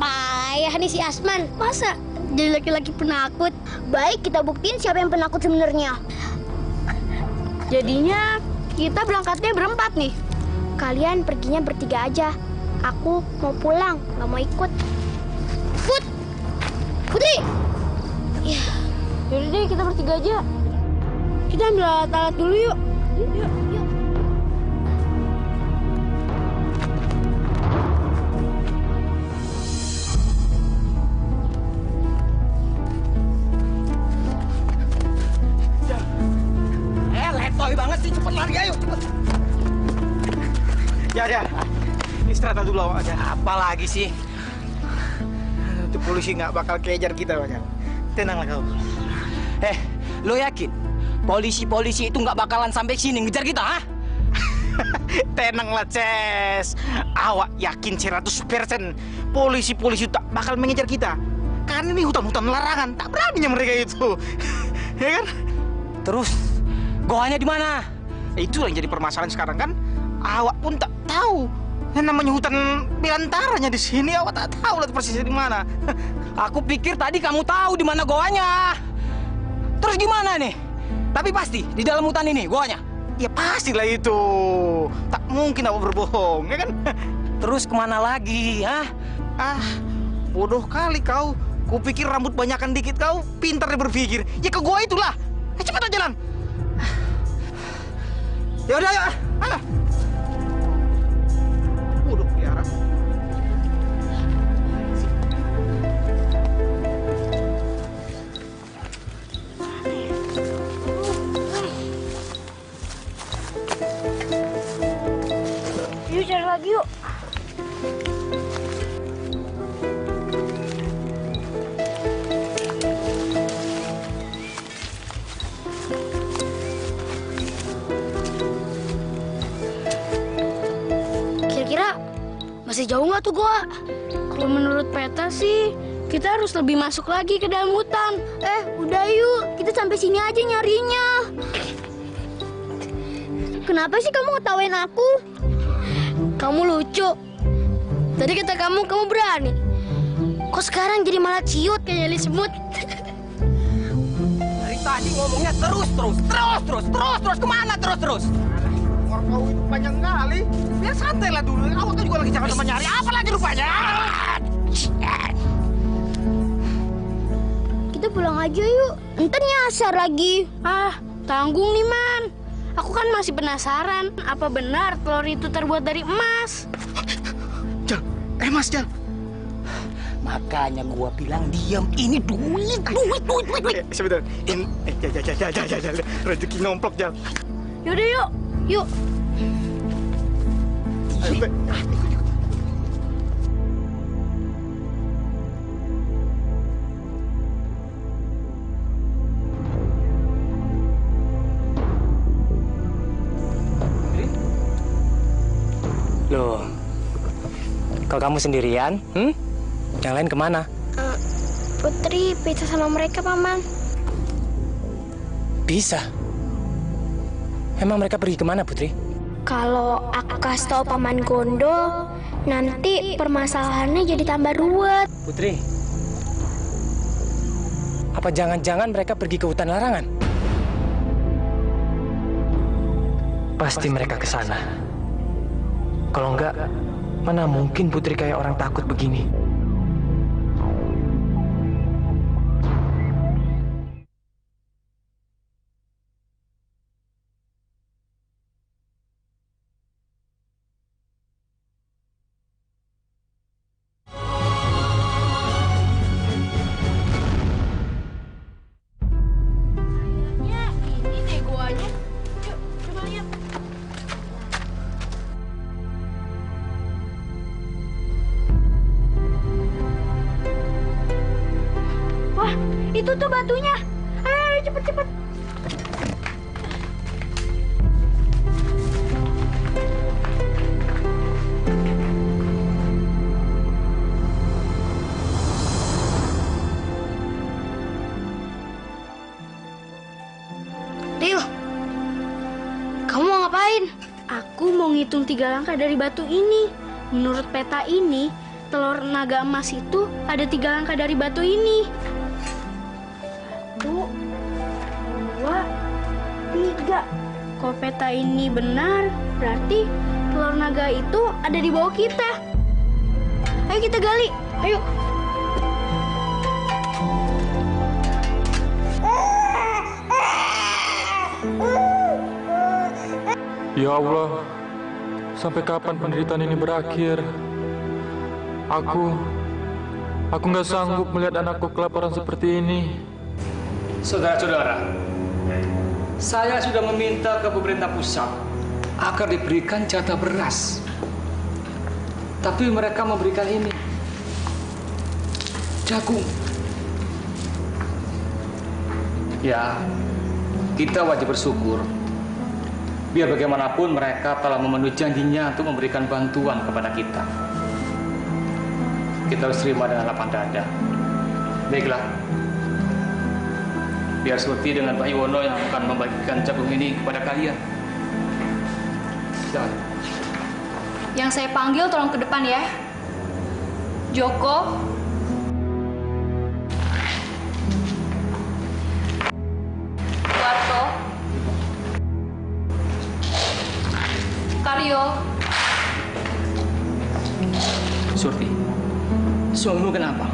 payah nih si Asman. Masa jadi laki-laki penakut? Baik, kita buktiin siapa yang penakut sebenarnya. Jadinya kita berangkatnya berempat nih. Kalian perginya bertiga aja. Aku mau pulang, nggak mau ikut. Putri! Ya, yaudah deh kita bertiga aja. Kita ambil alat-alat dulu yuk. Yuk. Letoy banget sih, cepet lari ayo, cepet. Ya, istirahat dulu awak aja. Apa lagi sih? Itu polisi nggak bakal kejar kita, Bang. Tenanglah kau. Lo yakin polisi-polisi itu nggak bakalan sampai sini ngejar kita, ha? Tenanglah, Ces. Awak yakin 100% polisi-polisi tak bakal mengejar kita. Karena ini hutan-hutan larangan, tak beraninya mereka itu. Ya kan? Terus goanya di mana? Itu yang jadi permasalahan sekarang kan. Awak pun tak tahu. Yang namanya hutan belantaranya di sini, awak tak tahu lah persisnya di mana. Aku pikir tadi kamu tahu di mana goanya. Terus gimana nih? Tapi pasti di dalam hutan ini goanya. Ya pastilah itu. Tak mungkin awak berbohong, ya kan? Terus kemana lagi, ha? Bodoh kali kau. Kupikir rambut banyakan dikit kau, pintar dia berpikir. Ya ke gua itulah. Cepat jalan. Ya udah, ayo. Bodoh piara. Yuk cari lagi yuk. Kira-kira masih jauh nggak tuh gua? Kalau menurut peta sih, kita harus lebih masuk lagi ke dalam hutan. Udah yuk, kita sampai sini aja nyarinya. Kenapa sih kamu ngetawain aku? Kamu lucu. Tadi kata kamu berani. Kok sekarang jadi malah ciut kayak nyali semut? tadi ngomongnya terus. Kemana terus? Kau itu panjang kali. Biar santai lah dulu. Awak kan juga lagi jangan teman nyari. Apa lagi rupanya? Kita pulang aja yuk. Ntar nyasar lagi. Tanggung nih, Man. Aku kan masih penasaran. Apa benar telur itu terbuat dari emas? Jal, emas, Jal. Makanya gua bilang diam. Ini duit. Sebentar. Jal. Rezeki nomplok, Jal. Yaudah, yuk. Loh, kok kamu sendirian? Yang lain kemana? Putri pisah sama mereka, Paman. Pisah? Emang mereka pergi kemana, Putri? Kalau aku kasih tahu Paman Gondo, nanti permasalahannya jadi tambah ruwet. Putri, apa jangan-jangan mereka pergi ke hutan larangan? Pasti mereka ke sana. Kalau enggak, mana mungkin Putri kayak orang takut begini? Ini deh guanya. Yuk, coba lihat. Wah, itu tuh batunya. Ayo, cepet. Rio, kamu mau ngapain? Aku mau ngitung 3 langkah dari batu ini. Menurut peta ini, telur naga emas itu ada 3 langkah dari batu ini. 1, 2, 3. Kalau peta ini benar, berarti telur naga itu ada di bawah kita. Ayo kita gali, ayo. Ya Allah, sampai kapan penderitaan ini berakhir? Aku nggak sanggup melihat anakku kelaparan seperti ini. Saudara-saudara, saya sudah meminta ke pemerintah pusat agar diberikan jatah beras. Tapi mereka memberikan ini, jagung. Ya, kita wajib bersyukur. Biar bagaimanapun mereka telah memenuhi janjinya untuk memberikan bantuan kepada kita. Kita harus terima dengan lapang dada. Baiklah. Biar seperti dengan Pak Iwono yang akan membagikan jagung ini kepada kalian. Silakan. Yang saya panggil tolong ke depan ya. Joko. Warto. Karyo. Surti, suamimu kenapa?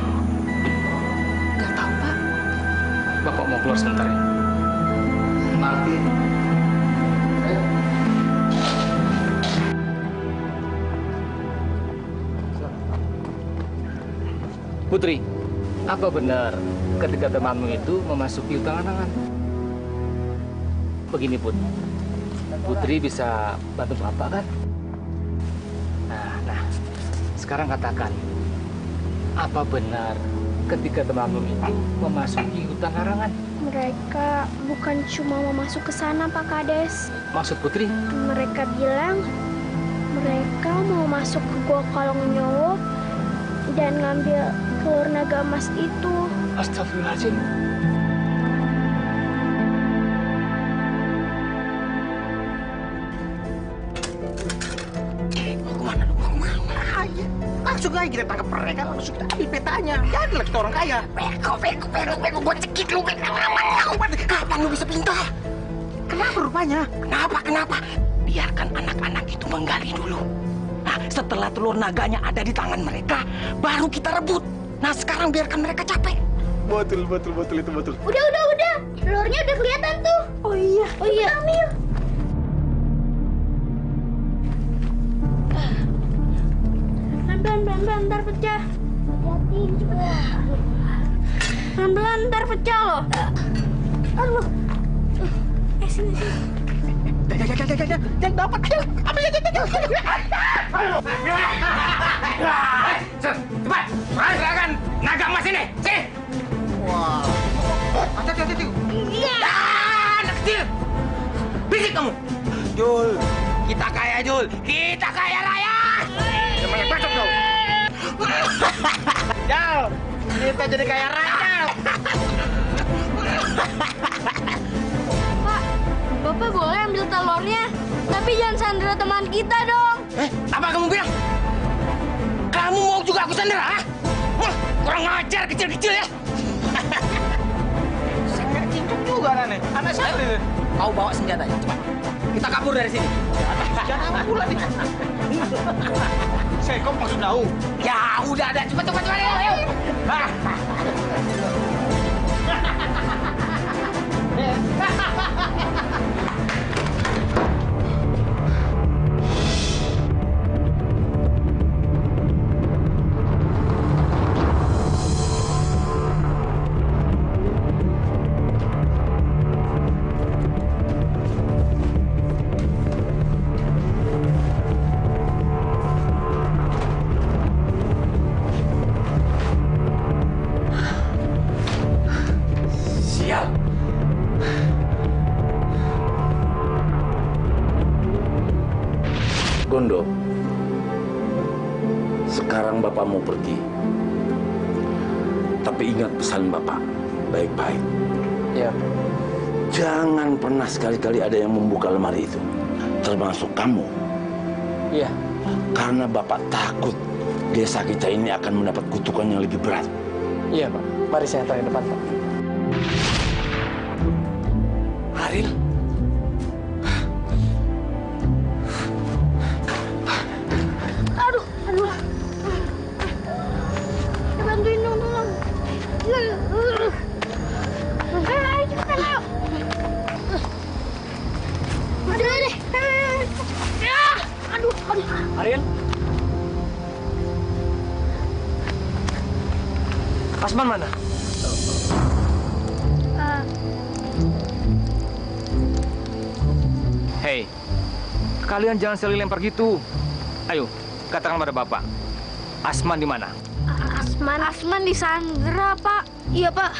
Gak tahu, Pak. Bapak mau keluar sebentar ya. Marti. Putri, apa benar ketika temanmu itu memasuki hutan larangan? Begini, Put. Putri bisa bantu Bapak kan? Nah, sekarang katakan, apa benar ketika temanmu itu memasuki hutan larangan? Mereka bukan cuma mau masuk ke sana, Pak Kades. Maksud Putri? Mereka bilang mereka mau masuk ke Gua Kalong Nyowo dan ngambil telur naga emas itu. Astagfirullahaladzim. Langsung aja kita tangkap mereka, langsung kita ambil petanya. Jadilah kita orang kaya. Bego, gue cekik lu. Kapan lu bisa pintar? Kenapa rupanya? Kenapa? Biarkan anak-anak itu menggali dulu. Nah, setelah telur naganya ada di tangan mereka, baru kita rebut. Nah, sekarang biarkan mereka capek. Betul itu betul. Udah. Telurnya udah kelihatan tuh. Oh iya. Ambil. Pelan-pelan, ntar pecah. Pelan-pelan, ntar pecah loh. Aduh. Sini. Jangan dapat. Ambil aja. Cepat, serahkan naga emas ini. Sini. Wah. Hati. Iya. Anak kecil. Bisik kamu. Jul. Kita kaya raya. Namanya bacot kau. Jal, kita jadi kaya raya. Pak, Bapak boleh ambil telurnya, tapi jangan sandera teman kita dong. Apa kamu bilang? Kamu mau juga aku sandera, ha? Kurang ajar kecil-kecil ya. Saya cincuk juga aneh. Anak saya ini. Kau bawa senjatanya, cepat. Kita kabur dari sini. Jangan pula nih. Saya kok maksud tahu. Ya udah ada, cepat ayo. Gondo, sekarang Bapak mau pergi. Tapi ingat pesan Bapak, baik-baik. Ya. Jangan pernah sekali-kali ada yang membuka lemari itu, termasuk kamu. Iya. Karena Bapak takut desa kita ini akan mendapat kutukan yang lebih berat. Iya, Pak. Mari saya antar ke depan, Pak. Haril. Aduh. Bantuin dong, tolong. Ayo, cepetan, ayo. Udah deh. Ya, aduh. Haril. Asman mana? Hei, kalian jangan saling lempar gitu. Ayo, katakan pada Bapak. Asman di mana? Asman di Sandra, Pak. Iya, Pak.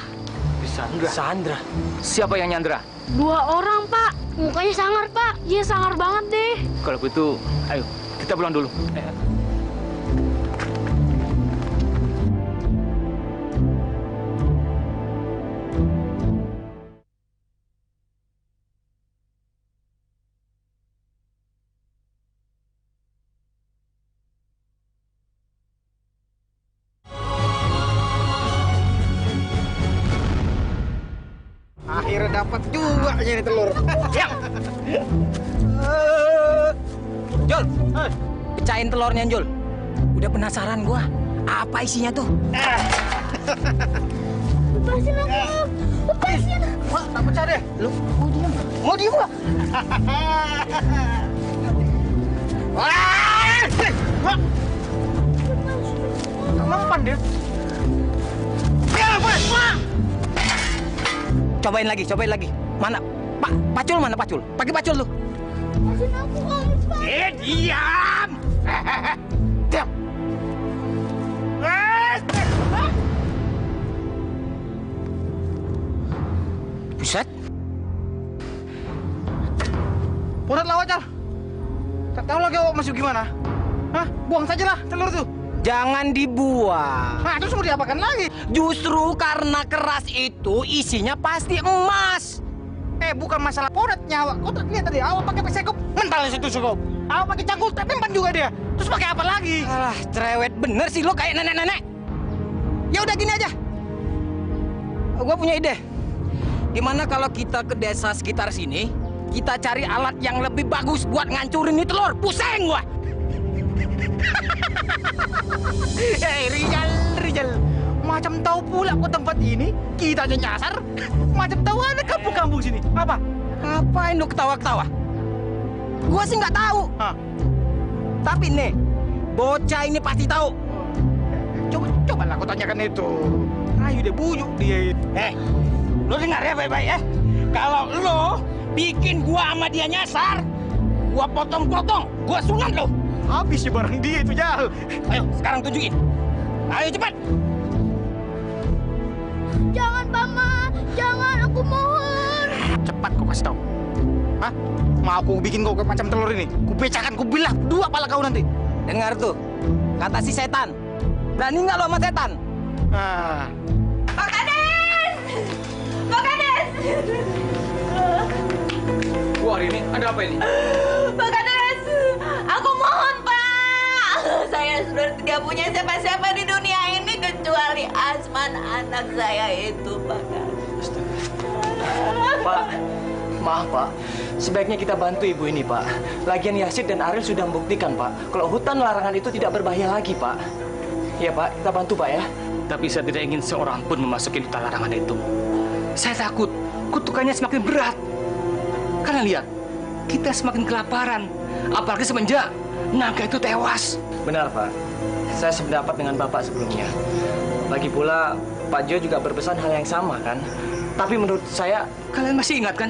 Di Sandra. Siapa yang nyandra? 2 orang, Pak. Mukanya sangar, Pak. Iya, sangar banget deh. Kalau begitu, ayo kita pulang dulu. Akhirnya dapat juga jadi telur. Siap. Jul, pecahin telurnya, Jul. Udah penasaran gua. Apa isinya tuh? Lepasin aku. Lepasin. Wah, tak pecah deh. Lu mau diem nggak? Wah! Tak mempan dia. Ya, Mas. Wah! Cobain lagi. Mana? Pacul mana pacul? Pakai pacul lu. Lepasin aku, Om. Diam. Diam. Buset. Udah lah, Wajar. Tak tahu lagi awak masuk gimana. Hah? Buang sajalah telur tuh. Jangan dibuang. Nah, terus mau diapakan lagi? Justru karena keras itu isinya pasti emas. Bukan masalah podetnya, awak. Kau tak lihat tadi awak pakai pesekop. Mentalnya situ cukup. Aku pakai cangkul tempat juga dia. Terus pakai apa lagi? Alah, cerewet bener sih lo kayak nenek-nenek. Ya udah gini aja. Gua punya ide. Gimana kalau kita ke desa sekitar sini, kita cari alat yang lebih bagus buat ngancurin nih telur. Pusing gua. Hei, Rijal. Macam tahu pula kok tempat ini. Kita aja nyasar. Macam tahu ada kampung-kampung sini. Apa? Ngapain lu ketawa-ketawa? Gua sih nggak tahu. Tapi nih, bocah ini pasti tahu. Coba lah aku tanyakan itu. Ayo deh bujuk dia. Lo dengar ya baik-baik ya. Kalau lo bikin gua sama dia nyasar, gua potong-potong, gua sunat lo. Habis ya barang dia itu, Jal. Ayo, sekarang tunjukin. Ayo cepat. Jangan, Paman. Jangan, aku mohon. Cepat kau kasih tahu. Hah? Mau aku bikin kau macam telur ini? Ku pecahkan, ku belah dua pala kau nanti. Dengar tuh, kata si setan. Berani nggak lo sama setan? Pak Kades! Pak Kades! Wah, ini ada apa ini? Pak Kades! Aku mohon, Pak! Saya sudah tidak punya siapa-siapa di dunia ini kecuali Asman, anak saya itu, Pak Kades. Pak, maaf Pak. Sebaiknya kita bantu ibu ini, Pak. Lagian Yasid dan Ariel sudah membuktikan, Pak, kalau hutan larangan itu tidak berbahaya lagi, Pak. Ya, Pak, kita bantu, Pak ya. Tapi saya tidak ingin seorang pun memasuki hutan larangan itu. Saya takut kutukannya semakin berat. Karena lihat, kita semakin kelaparan. Apalagi semenjak naga itu tewas. Benar, Pak. Saya sependapat dengan Bapak sebelumnya. Lagi pula, Pak Jo juga berpesan hal yang sama, kan? Tapi menurut saya... Kalian masih ingat, kan?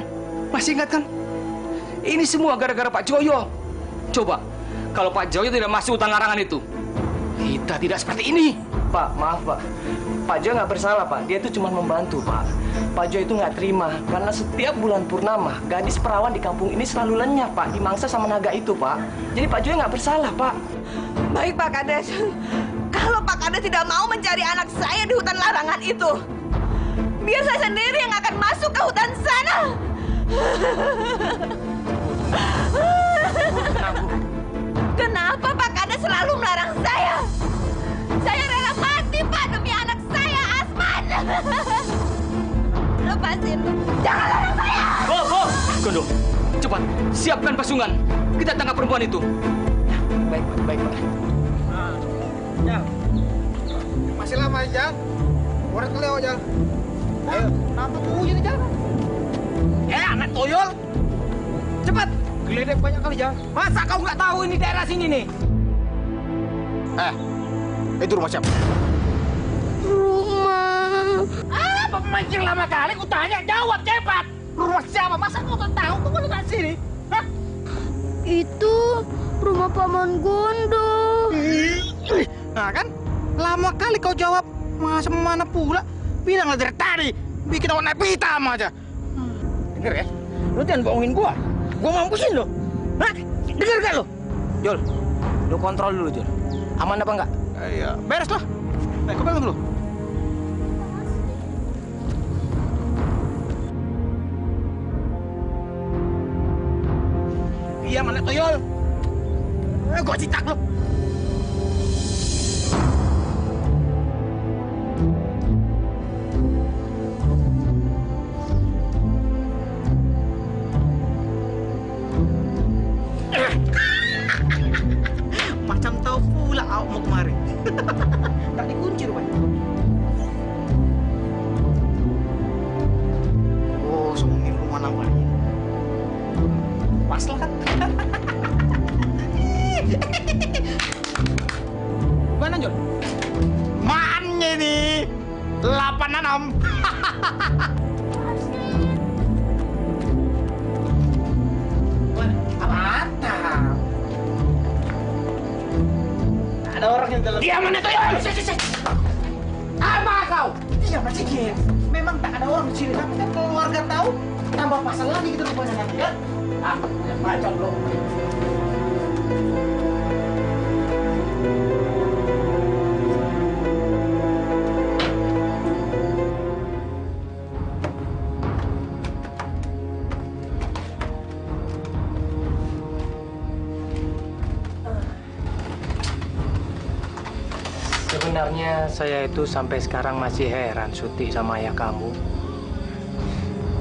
Masih ingat, kan? Ini semua gara-gara Pak Joyo. Coba, kalau Pak Joyo tidak masuk hutan larangan itu, kita tidak seperti ini. Pak, maaf, Pak. Pak Jo nggak bersalah, Pak. Dia itu cuma membantu, Pak. Pak Jo itu nggak terima karena setiap bulan purnama, gadis perawan di kampung ini selalu lenyap, Pak, dimangsa sama naga itu, Pak. Jadi Pak Jo nggak bersalah, Pak. Baik, Pak Kades. Kalau Pak Kades tidak mau mencari anak saya di hutan larangan itu, biar saya sendiri yang akan masuk ke hutan sana. Kenapa Pak Kades selalu melarang saya? Saya rela mati, Pak, demi anak saya, Asman. Lepasin. Jangan larang saya. Gondo, cepat, siapkan pasungan. Kita tangkap perempuan itu. Baik, Pak. Jal. Masih lama, Jal. Orang kelewat, Jal. Ayo, nampak kuku ini, Jal. Anak toyol. Cepat. Geledek banyak kali, Jal. Masa kau nggak tahu ini daerah sini nih? Itu rumah siapa? Rumah. Apa memancing lama kali? Ku tanya, jawab cepat. Rumah siapa? Masa kau tak tahu? Kau kan di sini. Hah? Itu rumah Paman Gondo. Nah kan, lama kali kau jawab. Masa mana pula? Bilanglah dari tadi. Bikin warna hitam aja. Dengar ya, lu jangan bohongin gua. Gua mampusin lo. Hah? Dengar gak lo? Jol, lu kontrol dulu, Jol. Aman apa enggak? Iya, beres lah. Kau pegang dulu. Iya, mana toyol? Gua citak lo. Macam tahu pula awak mau kemari. Tak dikunci rupanya. Oh, semua rumah nampaknya. Pas lah kan? Mana Jol? Mana ini? 86. Mantap. Ada orang yang dalam. Dia mana tuh? Apa kau? Iya masih gini. Memang tak ada orang di sini. Tapi kan kalau warga tahu, tambah pasal lagi gitu rupanya nanti kan? Yang baca belum. Sebenarnya saya itu sampai sekarang masih heran, Suti, sama ayah kamu.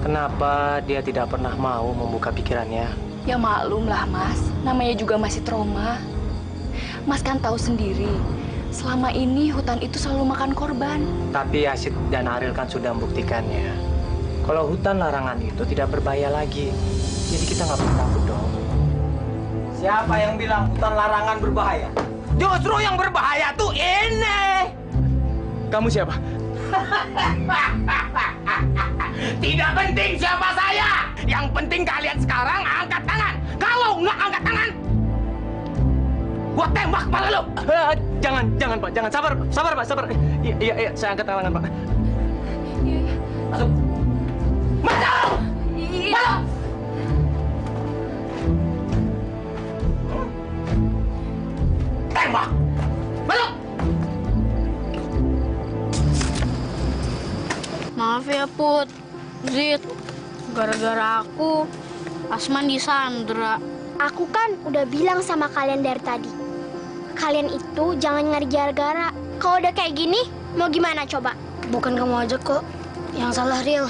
Kenapa dia tidak pernah mau membuka pikirannya? Ya maklum lah, Mas. Namanya juga masih trauma. Mas kan tahu sendiri, selama ini hutan itu selalu makan korban. Tapi Asid dan Ariel kan sudah membuktikannya. Kalau hutan larangan itu tidak berbahaya lagi. Jadi kita nggak perlu takut dong. Siapa yang bilang hutan larangan berbahaya? Justru yang berbahaya tuh ini. Kamu siapa? Tidak penting siapa saya. Yang penting kalian sekarang angkat tangan. Kalau nggak angkat tangan, gua tembak kepala lu. Jangan Pak, jangan. Sabar Pak, sabar. Iya, saya angkat tangan Pak. Masuk. Masuk. Masuk. Tembak. Masuk. Maaf ya, Put. Zid, gara-gara aku, Asman disandra. Aku kan udah bilang sama kalian dari tadi. Kalian itu jangan nyari gara-gara. Kalau udah kayak gini, mau gimana coba? Bukan kamu aja kok yang salah, Ril.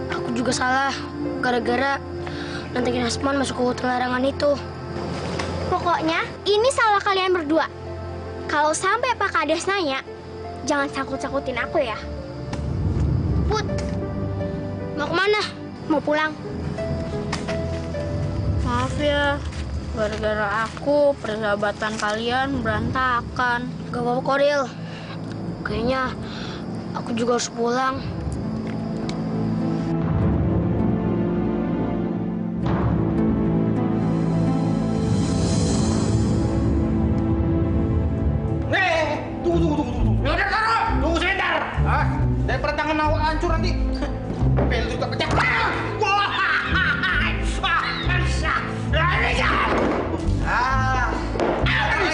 Aku juga salah. Gara-gara nantangin Asman masuk ke hutan larangan itu. Pokoknya, ini salah kalian berdua. Kalau sampai Pak Kades nanya, jangan sakut-sakutin aku ya. Put, mau kemana? Mau pulang? Maaf ya, gara-gara aku persahabatan kalian berantakan. Gak apa-apa kok, Ril. Kayaknya aku juga harus pulang. Tunggu. Ya udah, taruh. Tunggu sebentar. Daripada tangan awak hancur nanti. Pel juga pecah.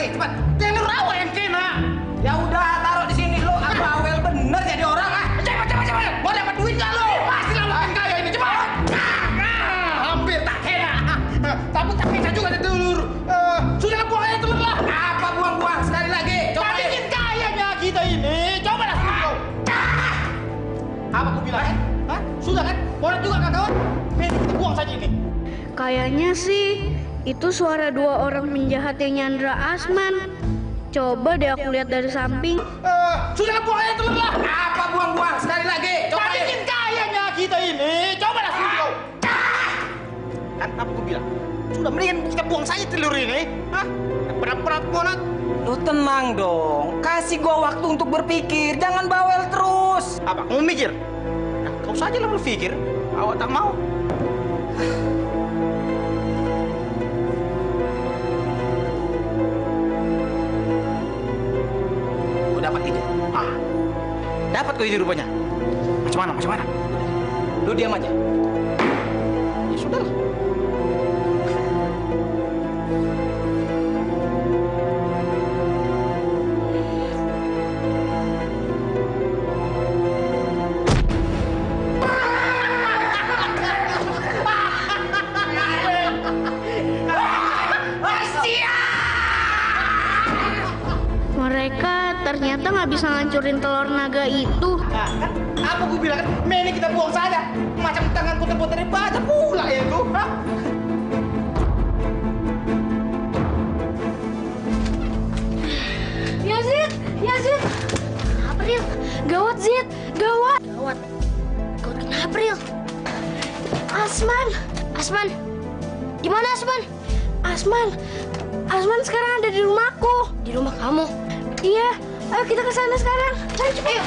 Cepat. Jangan rawa yang kena. Ya udah, taruh di sini lu. Aku awel bener jadi orang. Cepat. Mau dapat duit nggak lu? Pasti lah makin kaya ini. Cepat. Hampir tak kena. Tapi tak bisa juga telur. Sudah buang aja telur lah. Apa buang-buang? Sekali lagi. Coba bikin kayanya kita ini. Coba lah sini kau. Apa aku bilang? Hah? Sudah kan? Boleh juga kan kawan? Kita buang saja ini. Kayaknya sih itu suara dua orang penjahat yang nyandra Asman. Coba deh aku lihat dari samping. Sudah buang aja telur lah. Apa buang-buang? Sekali lagi. Coba bikin kayanya kita ini. Coba lah sini kau. Kan apa aku bilang? Sudah mendingan kita buang saja telur ini. Hah? Berat-berat banget. Lu tenang dong. Kasih gua waktu untuk berpikir. Jangan bawel terus. Apa? Kamu mikir? Nah, kau saja lah berpikir. Awak tak mau. Kau dapat ide. Dapat kau ide rupanya. Macam mana? Lu diam aja. Ya sudah lah. Mereka ternyata nggak bisa ngancurin telur naga itu. Nah, kan? Apa gue bilang kan? Meni kita buang saja. Macam tangan putar-putar baca pula ya itu. Hah? Ya Zid. Kenapa, Ril? Gawat, Zid. Gawat. Gawat kenapa, Ril? Asman. Di mana Asman? Asman sekarang ada di rumahku. Di rumah kamu? Iya. Ayo kita ke sana sekarang. Ayo cepat.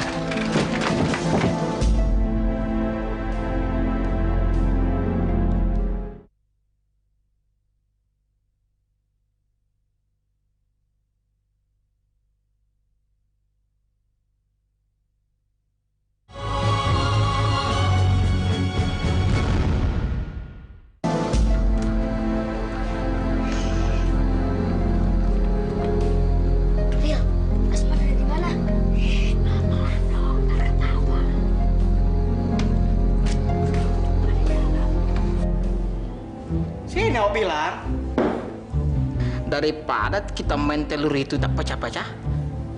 Daripada kita main telur itu tak pecah-pecah,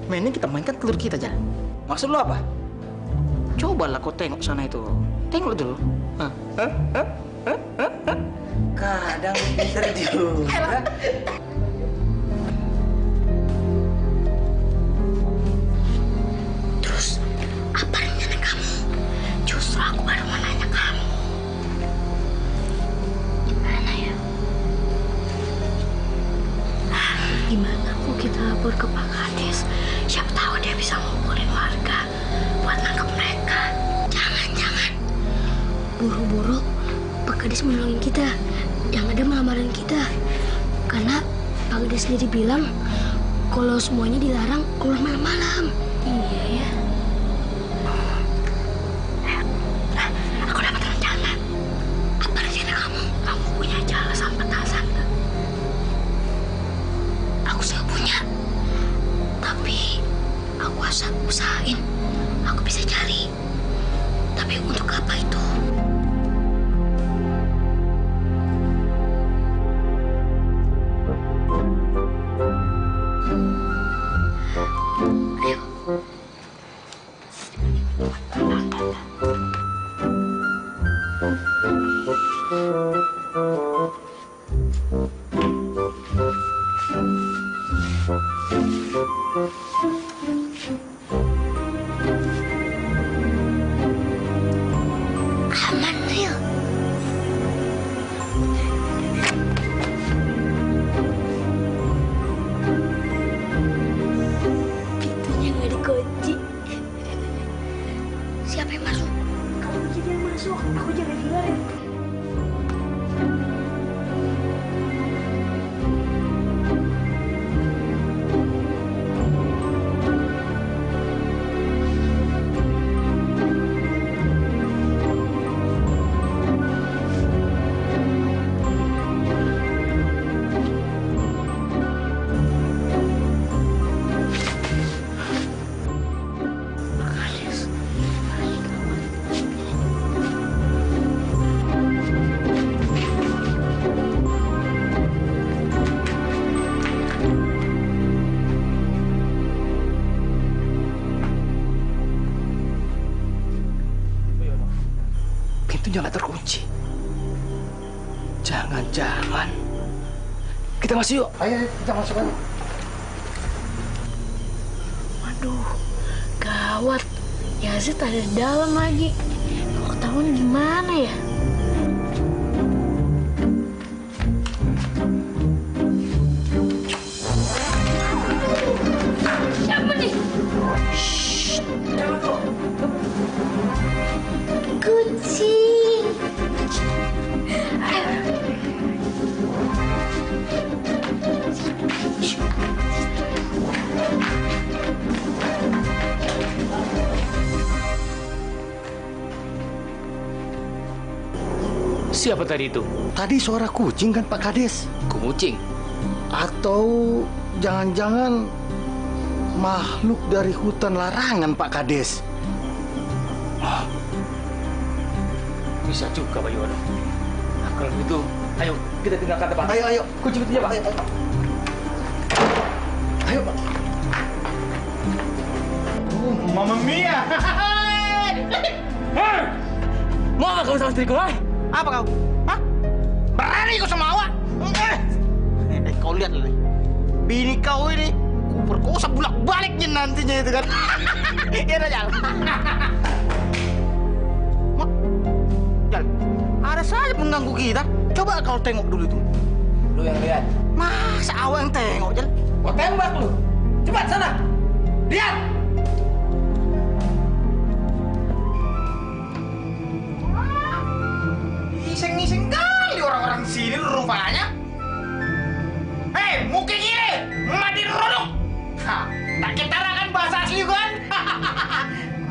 mainnya kita mainkan telur kita aja. Maksud lu apa? Cobalah kau tengok sana itu. Tengok dulu. Kadang pinter juga. Terus, apa rencana kamu? Justru aku baru mau nanya kamu. Gimana ya? Gimana kalau kita lapor ke Pak Kades? Siapa tahu dia bisa ngumpulin warga buat nangkep mereka. Jangan-jangan buru-buru Pak Kades menolongin kita. Yang ada melamarin kita. Karena Pak Kades sendiri bilang kalau semuanya dilarang keluar malam-malam. Iya ya. Aku dapat rencana. Apa rencana kamu? Kamu punya jala sama petasan nggak? Aku sudah punya. Tapi aku harus usahain. Aku bisa cari. Tapi untuk apa itu? Aman, Ril. Pintunya nggak dikunci. Siapa yang masuk? Kalau jadi yang masuk, aku jaga di luar. Pintunya nggak terkunci. Jangan-jangan kita masuk yuk. Ayo kita masuk aja. Waduh, gawat. Yazid ada di dalam lagi. Kalau ketahuan gimana ya? Siapa nih? Kucing. Siapa tadi itu? Tadi suara kucing kan Pak Kades? Kucing? Atau jangan-jangan makhluk dari hutan larangan Pak Kades? Bisa juga Pak Yono. Nah, kalau begitu, ayo kita tinggalkan tempat. Ayo. Kunci pintunya Pak. Ayo Pak. Mamma mia! Mau apa kau sama istriku, hai? Apa kau? Hah? Berani kau sama awak? Kau lihat nih, bini kau ini ku perkosa bolak-baliknya nantinya itu kan? Iya dah Jal. Jal, ada saja mengganggu kita. Coba kau tengok dulu itu. Lu yang lihat. Masa awak yang tengok Jal? Gua tembak lu. Cepat sana. Lihat. Iseng-iseng kali orang-orang sini rupanya. Hei, muka kiri, mati rodok. Tak ketara kan bahasa asli kan?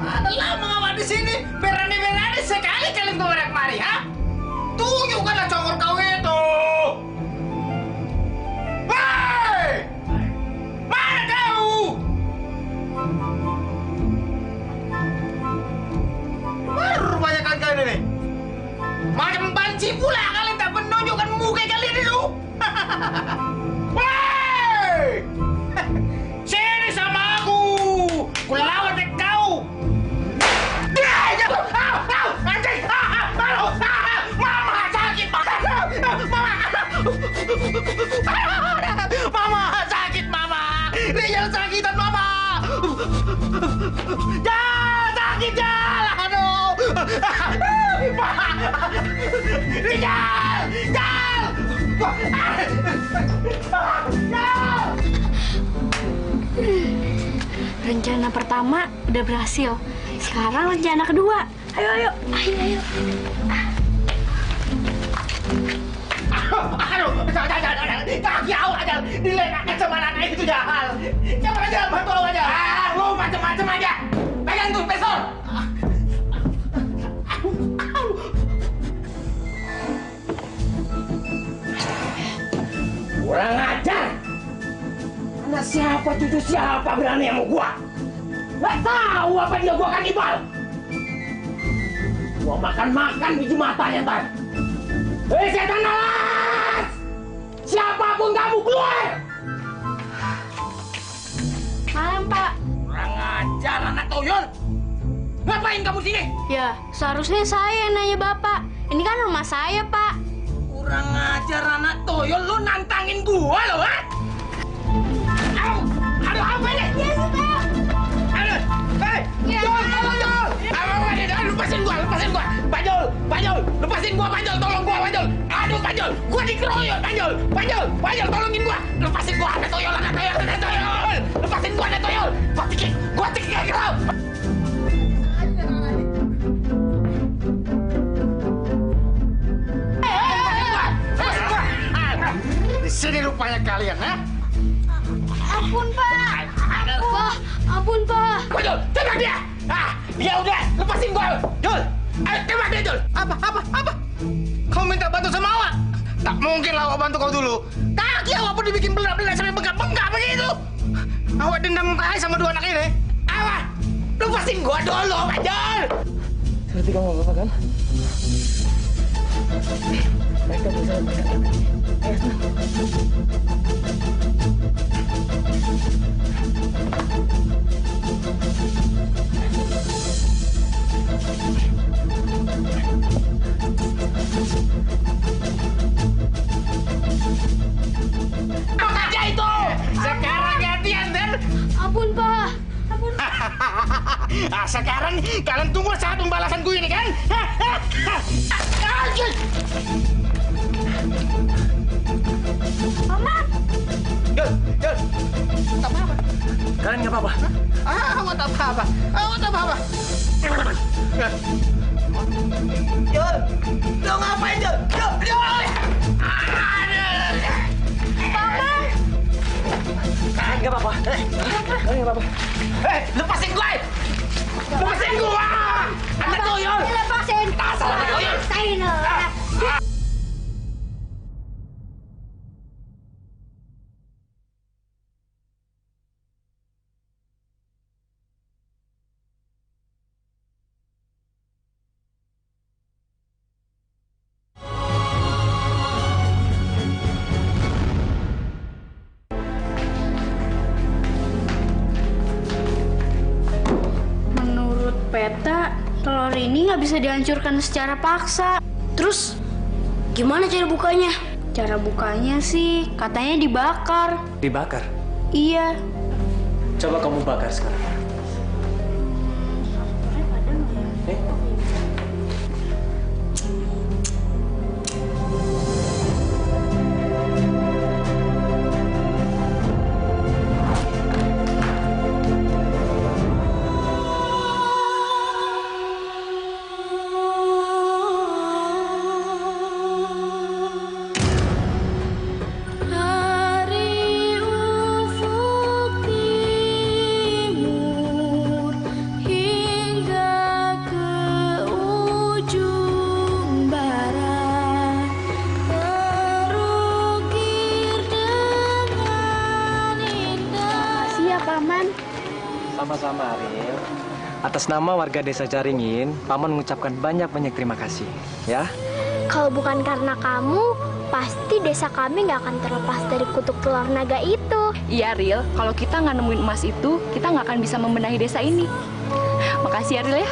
Ada lama awak di sini, berani-berani sekali kalian ke kemari, ha? Tunjukkanlah congor kau itu. Hei, mana kau? Baru rupanya kalian ini. Macam banci pula kalian tak menunjukkan muka kalian itu. Wah! Jal, sakit Jal. Aduh. Jal, Jal. Rencana pertama udah berhasil. Sekarang rencana kedua. Ayo, ayo. Ayo, ayo. Aduh, kaki awak aja dilenakan sama anak itu Jal. Coba aja bantu lo aja. Lu macam-macam aja. Pegang tuh pistol. Kurang ajar. Anak siapa cucu siapa berani sama gua? Gak tahu apa dia gua kanibal. Gua makan biji matanya ntar. Hei setan alas! Siapapun kamu keluar! Malam, Pak. Kurang ajar anak toyon. Ngapain kamu sini? Ya, seharusnya saya yang nanya Bapak. Ini kan rumah saya, Pak. Kurang ajar anak toyon, lu nantangin gua lo, ha? Aduh, apa ini? Ya, sudah. Aduh, hei! Jol, tolong Jol! Lepasin gua! Pak Jol, lepasin gua, Pak Jol, tolong gua, Pak Jol! Aduh, Pak Jol, gua dikeroyok, Pak Jol, tolongin gua! Lepasin gua, ada toyol! Lepasin gua, ada toyol! Gua cekik kerau! Di sini rupanya kalian, ha? Ampun, Pak. Ampun, Pak. Jol, tembak dia! Ya udah, lepasin gua! Jol! Ayo, tembak dia, Jol! Apa? Kau minta bantu sama awak? Tak mungkin lah awak bantu kau dulu. Kaki awak pun dibikin belah-belah sampai bengkak-bengkak begitu. Awak dendam kali sama dua anak ini. Awak, lepasin gua dulu, Pak Jol! Berarti kamu nggak apa-apa kan? Mereka bisa Apa aja itu? Sekarang gantian, Den. Ampun, Pak. Ampun. Sekarang kalian tunggu saat pembalasan gue ini, kan? Mama. Jol. Tak apa-apa. Kalian nggak apa-apa? Awak tak apa-apa. Jol, lo ngapain, Jol? Jol! Mama. Kalian nggak apa-apa? Kalian nggak apa-apa? Lepasin gue! Lepasin gue! Anak toyol! Lepasin! Asal anak toyol! Menurut peta, telur ini nggak bisa dihancurkan secara paksa. Terus gimana cara bukanya? Cara bukanya sih katanya dibakar. Dibakar? Iya. Coba kamu bakar sekarang. Sama-sama, Ariel. Atas nama warga desa Caringin, Paman mengucapkan banyak-banyak terima kasih, ya. Kalau bukan karena kamu, pasti desa kami nggak akan terlepas dari kutuk telur naga itu. Iya, Ril. Kalau kita nggak nemuin emas itu, kita nggak akan bisa membenahi desa ini. Makasih ya, Ril ya.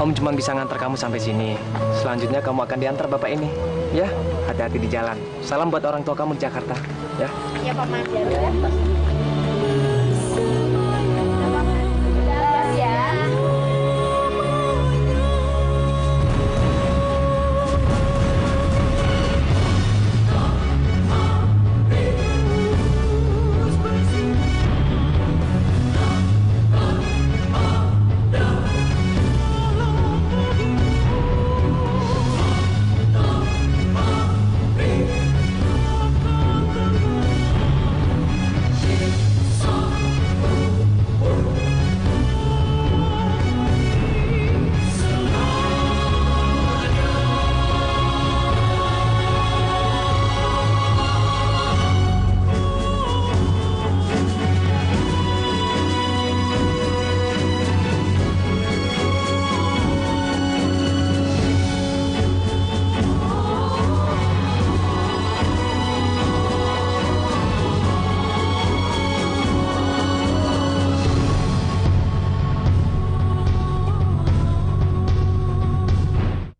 Om cuma bisa ngantar kamu sampai sini. Selanjutnya kamu akan diantar bapak ini, ya. Hati-hati di jalan. Salam buat orang tua kamu di Jakarta, ya. Ya, Paman. Ya,